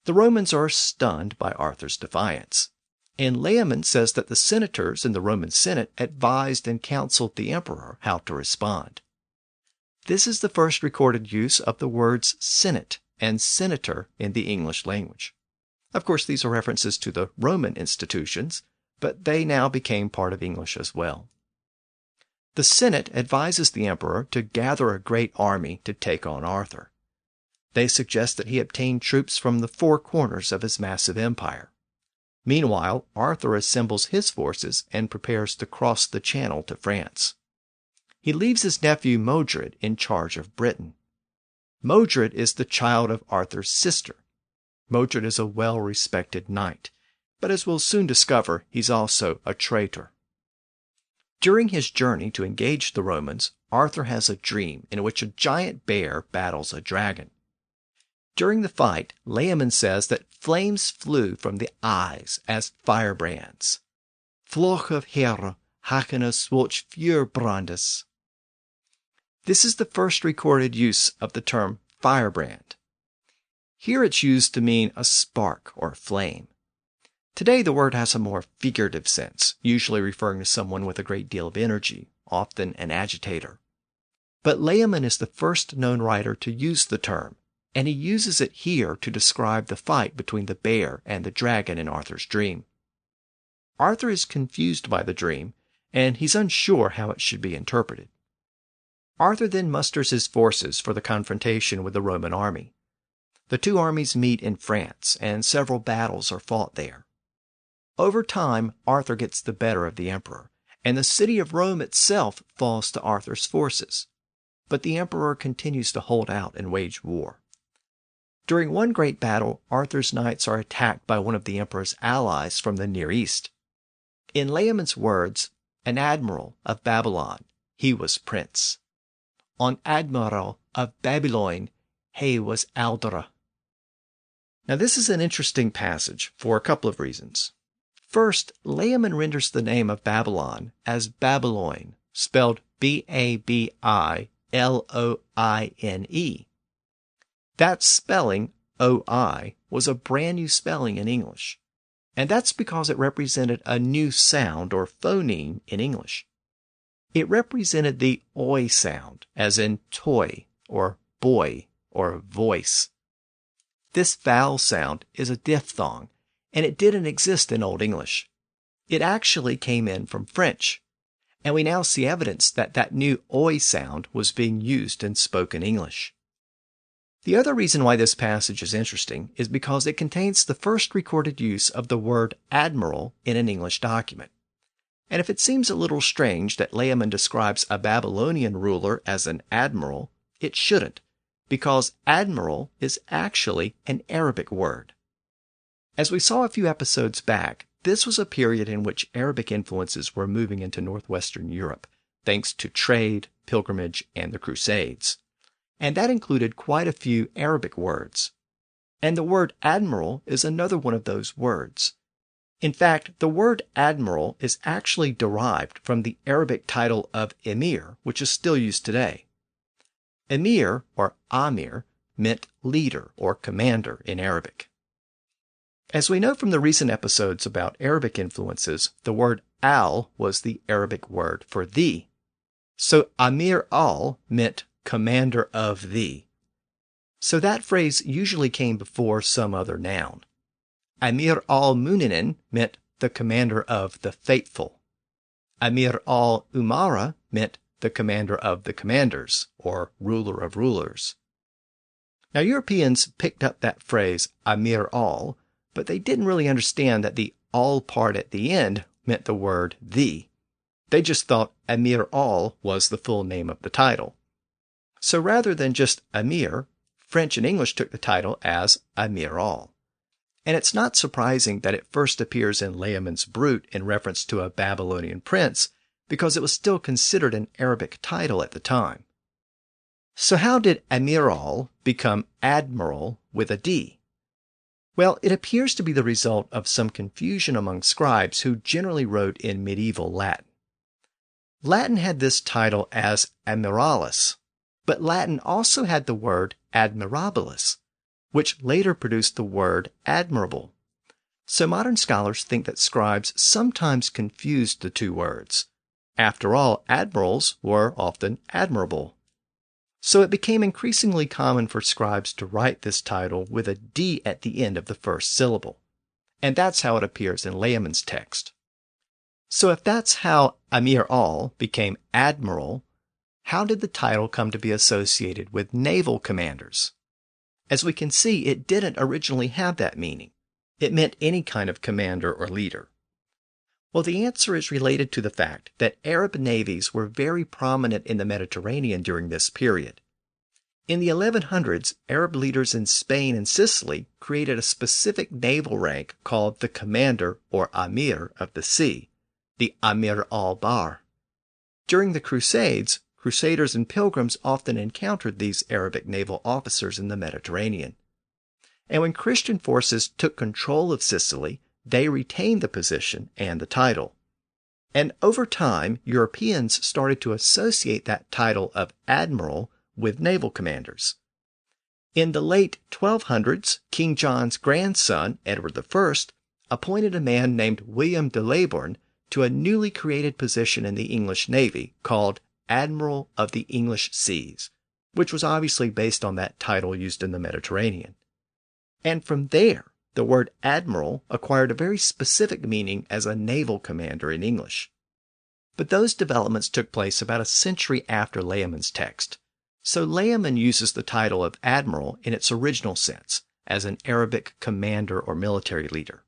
The Romans are stunned by Arthur's defiance. And Layamon says that the senators in the Roman Senate advised and counseled the emperor how to respond. This is the first recorded use of the words Senate and senator in the English language. Of course, these are references to the Roman institutions, but they now became part of English as well. The Senate advises the emperor to gather a great army to take on Arthur. They suggest that he obtain troops from the four corners of his massive empire. Meanwhile, Arthur assembles his forces and prepares to cross the Channel to France. He leaves his nephew Modred in charge of Britain. Modred is the child of Arthur's sister. Modred is a well-respected knight, but as we'll soon discover, he's also a traitor. During his journey to engage the Romans, Arthur has a dream in which a giant bear battles a dragon. During the fight, Layamon says that flames flew from the eyes as firebrands. Vloog of Here hakene swoch vuurbrandes. This is the first recorded use of the term firebrand. Here it's used to mean a spark or flame. Today the word has a more figurative sense, usually referring to someone with a great deal of energy, often an agitator. But Layamon is the first known writer to use the term, and he uses it here to describe the fight between the bear and the dragon in Arthur's dream. Arthur is confused by the dream, and he's unsure how it should be interpreted. Arthur then musters his forces for the confrontation with the Roman army. The two armies meet in France, and several battles are fought there. Over time, Arthur gets the better of the emperor, and the city of Rome itself falls to Arthur's forces. But the emperor continues to hold out and wage war. During one great battle, Arthur's knights are attacked by one of the emperor's allies from the Near East. In Layamon's words, an admiral of Babylon, he was prince. On admiral of Babylon, he was Aldra. Now this is an interesting passage for a couple of reasons. First, Layamon renders the name of Babylon as Babylon, spelled Babilone. That spelling, O-I, was a brand new spelling in English. And that's because it represented a new sound or phoneme in English. It represented the oi sound, as in toy or boy or voice. This vowel sound is a diphthong, and it didn't exist in Old English. It actually came in from French, and we now see evidence that that new oi sound was being used in spoken English. The other reason why this passage is interesting is because it contains the first recorded use of the word admiral in an English document. And if it seems a little strange that Layamon describes a Babylonian ruler as an admiral, it shouldn't, because admiral is actually an Arabic word. As we saw a few episodes back, this was a period in which Arabic influences were moving into northwestern Europe, thanks to trade, pilgrimage, and the Crusades. And that included quite a few Arabic words. And the word admiral is another one of those words. In fact, the word admiral is actually derived from the Arabic title of emir, which is still used today. Emir, or amir, meant leader or commander in Arabic. As we know from the recent episodes about Arabic influences, the word al was the Arabic word for the. So Amir al meant commander of the. So that phrase usually came before some other noun. Amir al-Mu'minin meant the commander of the faithful. Amir al-Umara meant the commander of the commanders, or ruler of rulers. Now Europeans picked up that phrase Amir al, but they didn't really understand that the al part at the end meant the word the. They just thought Amir al was the full name of the title. So rather than just Amir, French and English took the title as Amir al. And it's not surprising that it first appears in Layamon's Brut in reference to a Babylonian prince, because it was still considered an Arabic title at the time. So how did Amir al become admiral with a D? Well, it appears to be the result of some confusion among scribes who generally wrote in medieval Latin. Latin had this title as admiralis, but Latin also had the word admirabilis, which later produced the word admirable. So modern scholars think that scribes sometimes confused the two words. After all, admirals were often admirable. So it became increasingly common for scribes to write this title with a D at the end of the first syllable. And that's how it appears in Layamon's text. So if that's how Amir al became admiral, how did the title come to be associated with naval commanders? As we can see, it didn't originally have that meaning. It meant any kind of commander or leader. Well, the answer is related to the fact that Arab navies were very prominent in the Mediterranean during this period. In the 1100s, Arab leaders in Spain and Sicily created a specific naval rank called the commander or amir of the sea, the Amir al-Bahr. During the Crusades, Crusaders and pilgrims often encountered these Arabic naval officers in the Mediterranean. And when Christian forces took control of Sicily, they retained the position and the title. And over time, Europeans started to associate that title of admiral with naval commanders. In the late 1200s, King John's grandson, Edward I, appointed a man named William de Layamon to a newly created position in the English Navy called Admiral of the English Seas, which was obviously based on that title used in the Mediterranean. And from there, the word admiral acquired a very specific meaning as a naval commander in English. But those developments took place about a century after Layamon's text, so Layamon uses the title of admiral in its original sense, as an Arabic commander or military leader.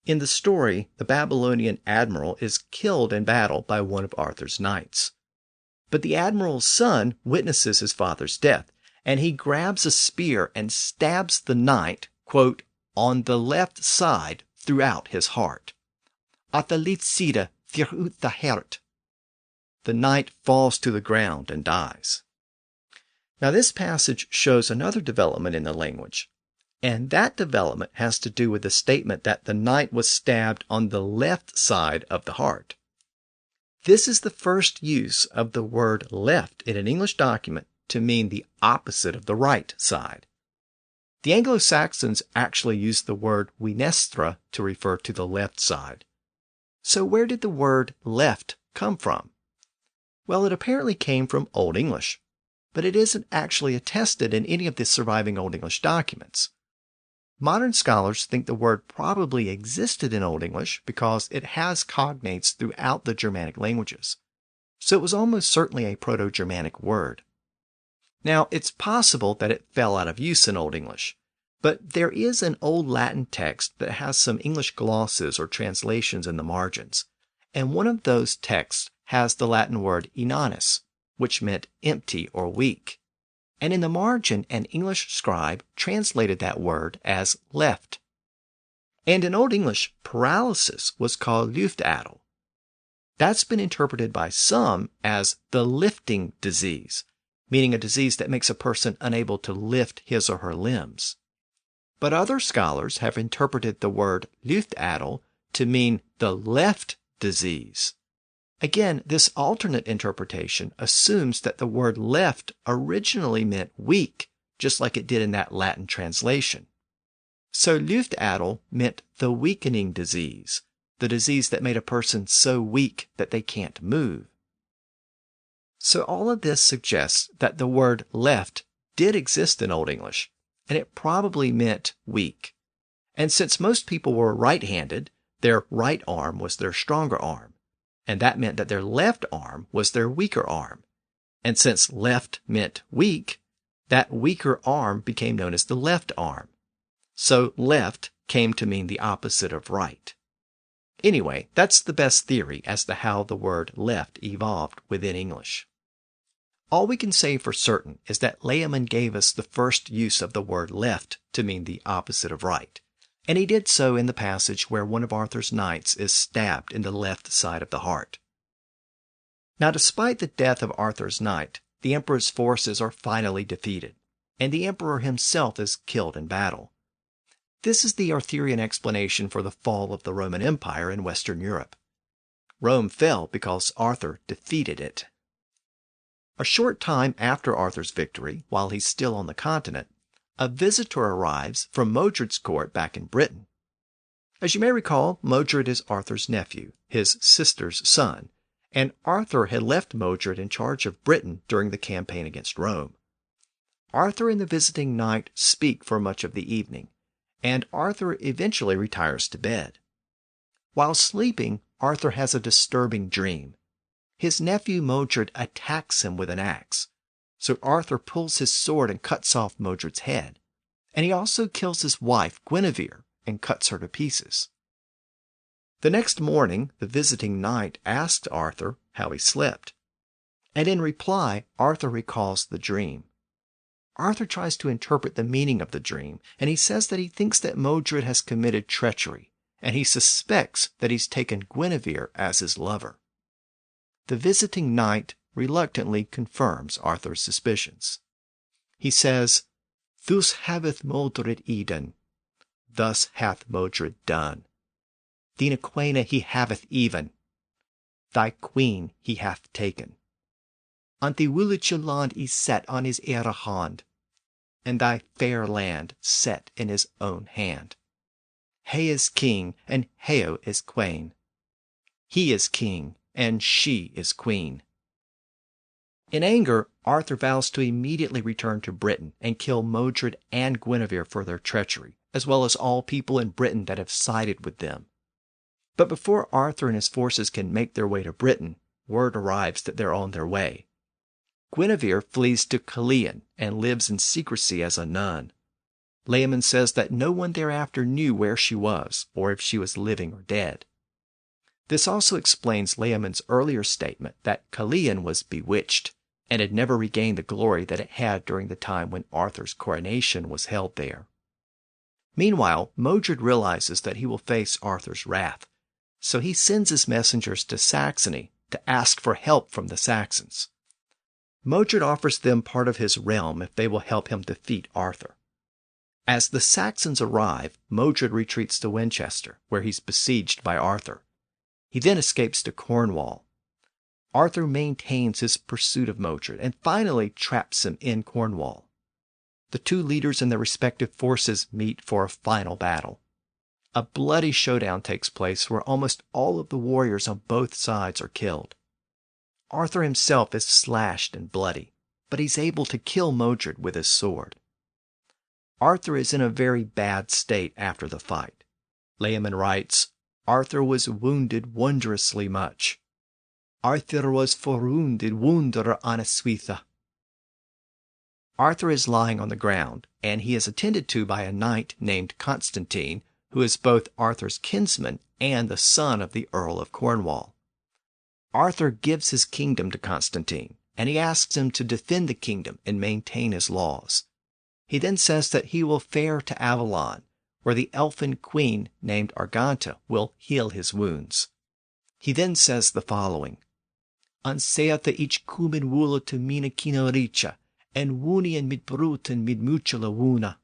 In the story, the Babylonian admiral is killed in battle by one of Arthur's knights. But the admiral's son witnesses his father's death, and he grabs a spear and stabs the knight, quote, on the left side throughout his heart. At the left side throughout the heart. The knight falls to the ground and dies. Now this passage shows another development in the language, and that development has to do with the statement that the knight was stabbed on the left side of the heart. This is the first use of the word left in an English document to mean the opposite of the right side. The Anglo-Saxons actually used the word winestra to refer to the left side. So where did the word left come from? Well, it apparently came from Old English, but it isn't actually attested in any of the surviving Old English documents. Modern scholars think the word probably existed in Old English because it has cognates throughout the Germanic languages. So it was almost certainly a Proto-Germanic word. Now, it's possible that it fell out of use in Old English, but there is an Old Latin text that has some English glosses or translations in the margins, and one of those texts has the Latin word inanis, which meant empty or weak. And in the margin, an English scribe translated that word as left. And in Old English, paralysis was called luftadel. That's been interpreted by some as the lifting disease, meaning a disease that makes a person unable to lift his or her limbs. But other scholars have interpreted the word Luftadel to mean the left disease. Again, this alternate interpretation assumes that the word left originally meant weak, just like it did in that Latin translation. So Luftadel meant the weakening disease, the disease that made a person so weak that they can't move. So all of this suggests that the word left did exist in Old English, and it probably meant weak. And since most people were right-handed, their right arm was their stronger arm, and that meant that their left arm was their weaker arm. And since left meant weak, that weaker arm became known as the left arm. So left came to mean the opposite of right. Anyway, that's the best theory as to how the word left evolved within English. All we can say for certain is that Layamon gave us the first use of the word left to mean the opposite of right, and he did so in the passage where one of Arthur's knights is stabbed in the left side of the heart. Now, despite the death of Arthur's knight, the emperor's forces are finally defeated, and the emperor himself is killed in battle. This is the Arthurian explanation for the fall of the Roman Empire in Western Europe. Rome fell because Arthur defeated it. A short time after Arthur's victory, while he's still on the continent, a visitor arrives from Modred's court back in Britain. As you may recall, Modred is Arthur's nephew, his sister's son, and Arthur had left Modred in charge of Britain during the campaign against Rome. Arthur and the visiting knight speak for much of the evening, and Arthur eventually retires to bed. While sleeping, Arthur has a disturbing dream. His nephew Modred attacks him with an axe, so Arthur pulls his sword and cuts off Modred's head, and he also kills his wife Guinevere and cuts her to pieces. The next morning, the visiting knight asked Arthur how he slept, and in reply, Arthur recalls the dream. Arthur tries to interpret the meaning of the dream, and he says that he thinks that Modred has committed treachery, and he suspects that he's taken Guinevere as his lover. The visiting knight reluctantly confirms Arthur's suspicions. He says, "Thus haveth Modred eaten, thus hath Modred done. Thine queen he haveth even, thy queen he hath taken. And the woollige land is set on his ere hand, and thy fair land set in his own hand. He is king, and Heo is queen. He is king, and she is queen." In anger, Arthur vows to immediately return to Britain and kill Modred and Guinevere for their treachery, as well as all people in Britain that have sided with them. But before Arthur and his forces can make their way to Britain, word arrives that they're on their way. Guinevere flees to Caerleon and lives in secrecy as a nun. Layamon says that no one thereafter knew where she was, or if she was living or dead. This also explains Layamon's earlier statement that Caerleon was bewitched and had never regained the glory that it had during the time when Arthur's coronation was held there. Meanwhile, Modred realizes that he will face Arthur's wrath, so he sends his messengers to Saxony to ask for help from the Saxons. Modred offers them part of his realm if they will help him defeat Arthur. As the Saxons arrive, Modred retreats to Winchester, where he's besieged by Arthur. He then escapes to Cornwall. Arthur maintains his pursuit of Modred and finally traps him in Cornwall. The two leaders and their respective forces meet for a final battle. A bloody showdown takes place where almost all of the warriors on both sides are killed. Arthur himself is slashed and bloody, but he's able to kill Modred with his sword. Arthur is in a very bad state after the fight. Layamon writes, "Arthur was wounded wondrously much. Arthur was forwounded wonder anaswitha." Arthur is lying on the ground, and he is attended to by a knight named Constantine, who is both Arthur's kinsman and the son of the Earl of Cornwall. Arthur gives his kingdom to Constantine, and he asks him to defend the kingdom and maintain his laws. He then says that he will fare to Avalon, where the elfin queen named Arganta will heal his wounds. He then says the following, "Anseatha ich kumen wula to mina kina richa, and woonien mit bruten mit muchula woona."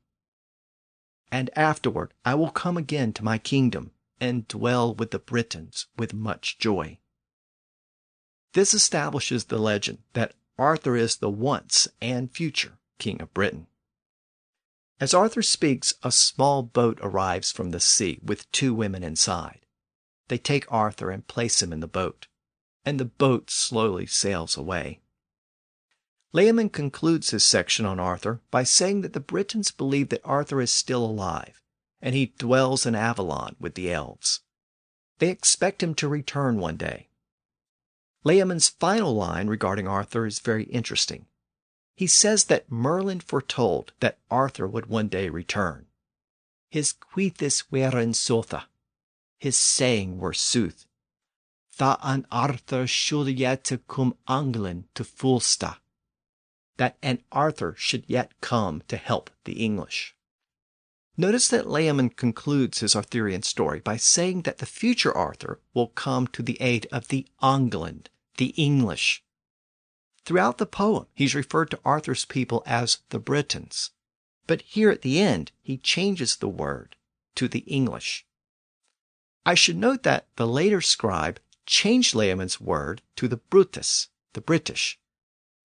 and afterward I will come again to my kingdom and dwell with the Britons with much joy. This establishes the legend that Arthur is the once and future King of Britain. As Arthur speaks, a small boat arrives from the sea with 2 women inside. They take Arthur and place him in the boat, and the boat slowly sails away. Layamon concludes his section on Arthur by saying that the Britons believe that Arthur is still alive, and he dwells in Avalon with the elves. They expect him to return one day. Layamon's final line regarding Arthur is very interesting. He says that Merlin foretold that Arthur would one day return. His cuithis weren sotha. His saying were sooth. Tha an Arthur should yet come England to Fulsta. That an Arthur should yet come to help the English. Notice that Layamon concludes his Arthurian story by saying that the future Arthur will come to the aid of the England, the English. Throughout the poem, he's referred to Arthur's people as the Britons. But here at the end, he changes the word to the English. I should note that the later scribe changed Layamon's word to the Brutus, the British.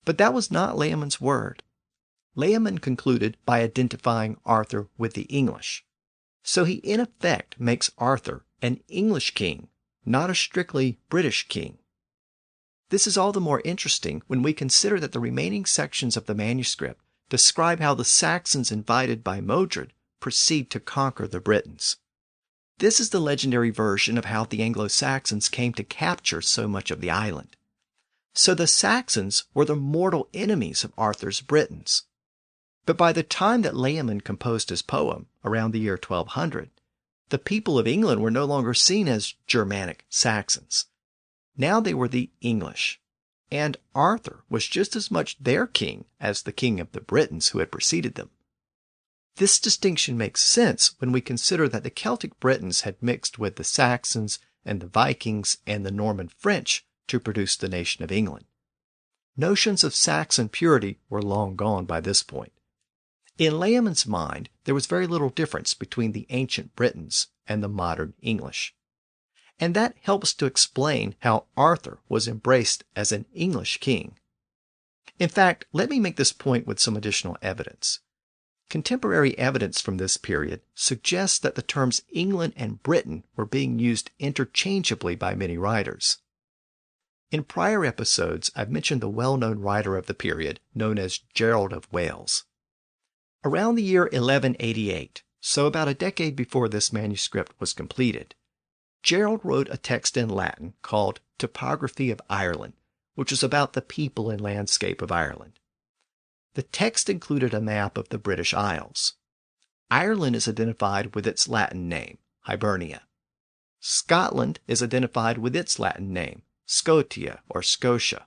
But that was not Layamon's word. Layamon concluded by identifying Arthur with the English. So he in effect makes Arthur an English king, not a strictly British king. This is all the more interesting when we consider that the remaining sections of the manuscript describe how the Saxons invited by Modred proceed to conquer the Britons. This is the legendary version of how the Anglo-Saxons came to capture so much of the island. So the Saxons were the mortal enemies of Arthur's Britons. But by the time that Layamon composed his poem, around the year 1200, the people of England were no longer seen as Germanic Saxons. Now they were the English, and Arthur was just as much their king as the king of the Britons who had preceded them. This distinction makes sense when we consider that the Celtic Britons had mixed with the Saxons and the Vikings and the Norman French to produce the nation of England. Notions of Saxon purity were long gone by this point. In Layamon's mind, there was very little difference between the ancient Britons and the modern English. And that helps to explain how Arthur was embraced as an English king. In fact, let me make this point with some additional evidence. Contemporary evidence from this period suggests that the terms England and Britain were being used interchangeably by many writers. In prior episodes, I've mentioned the well-known writer of the period known as Gerald of Wales. Around the year 1188, so about a decade before this manuscript was completed, Gerald wrote a text in Latin called Topography of Ireland, which is about the people and landscape of Ireland. The text included a map of the British Isles. Ireland is identified with its Latin name, Hibernia. Scotland is identified with its Latin name, Scotia or Scotia.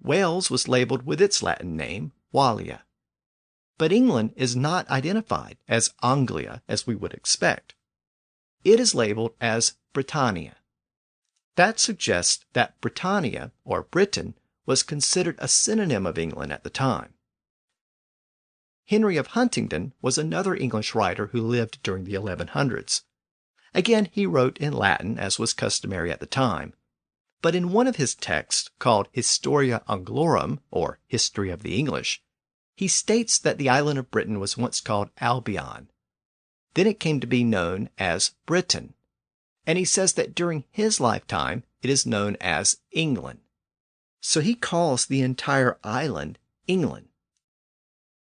Wales was labeled with its Latin name, Wallia. But England is not identified as Anglia as we would expect. It is labeled as Britannia. That suggests that Britannia, or Britain, was considered a synonym of England at the time. Henry of Huntingdon was another English writer who lived during the 1100s. Again, he wrote in Latin, as was customary at the time. But in one of his texts, called Historia Anglorum, or History of the English, he states that the island of Britain was once called Albion. Then it came to be known as Britain. And he says that during his lifetime, it is known as England. So he calls the entire island England.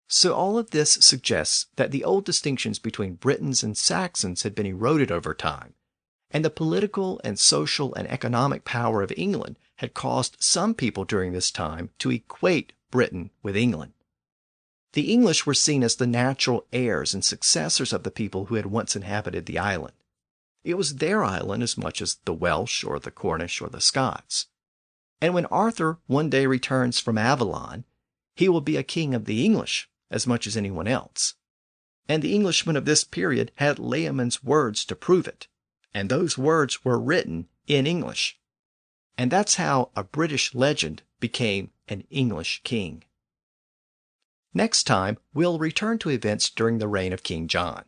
So all of this suggests that the old distinctions between Britons and Saxons had been eroded over time, and the political and social and economic power of England had caused some people during this time to equate Britain with England. The English were seen as the natural heirs and successors of the people who had once inhabited the island. It was their island as much as the Welsh or the Cornish or the Scots. And when Arthur one day returns from Avalon, he will be a king of the English as much as anyone else. And the Englishmen of this period had Layamon's words to prove it, and those words were written in English. And that's how a British legend became an English king. Next time, we'll return to events during the reign of King John.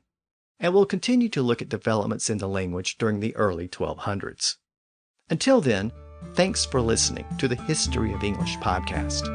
and we'll continue to look at developments in the language during the early 1200s. Until then, thanks for listening to the History of English podcast.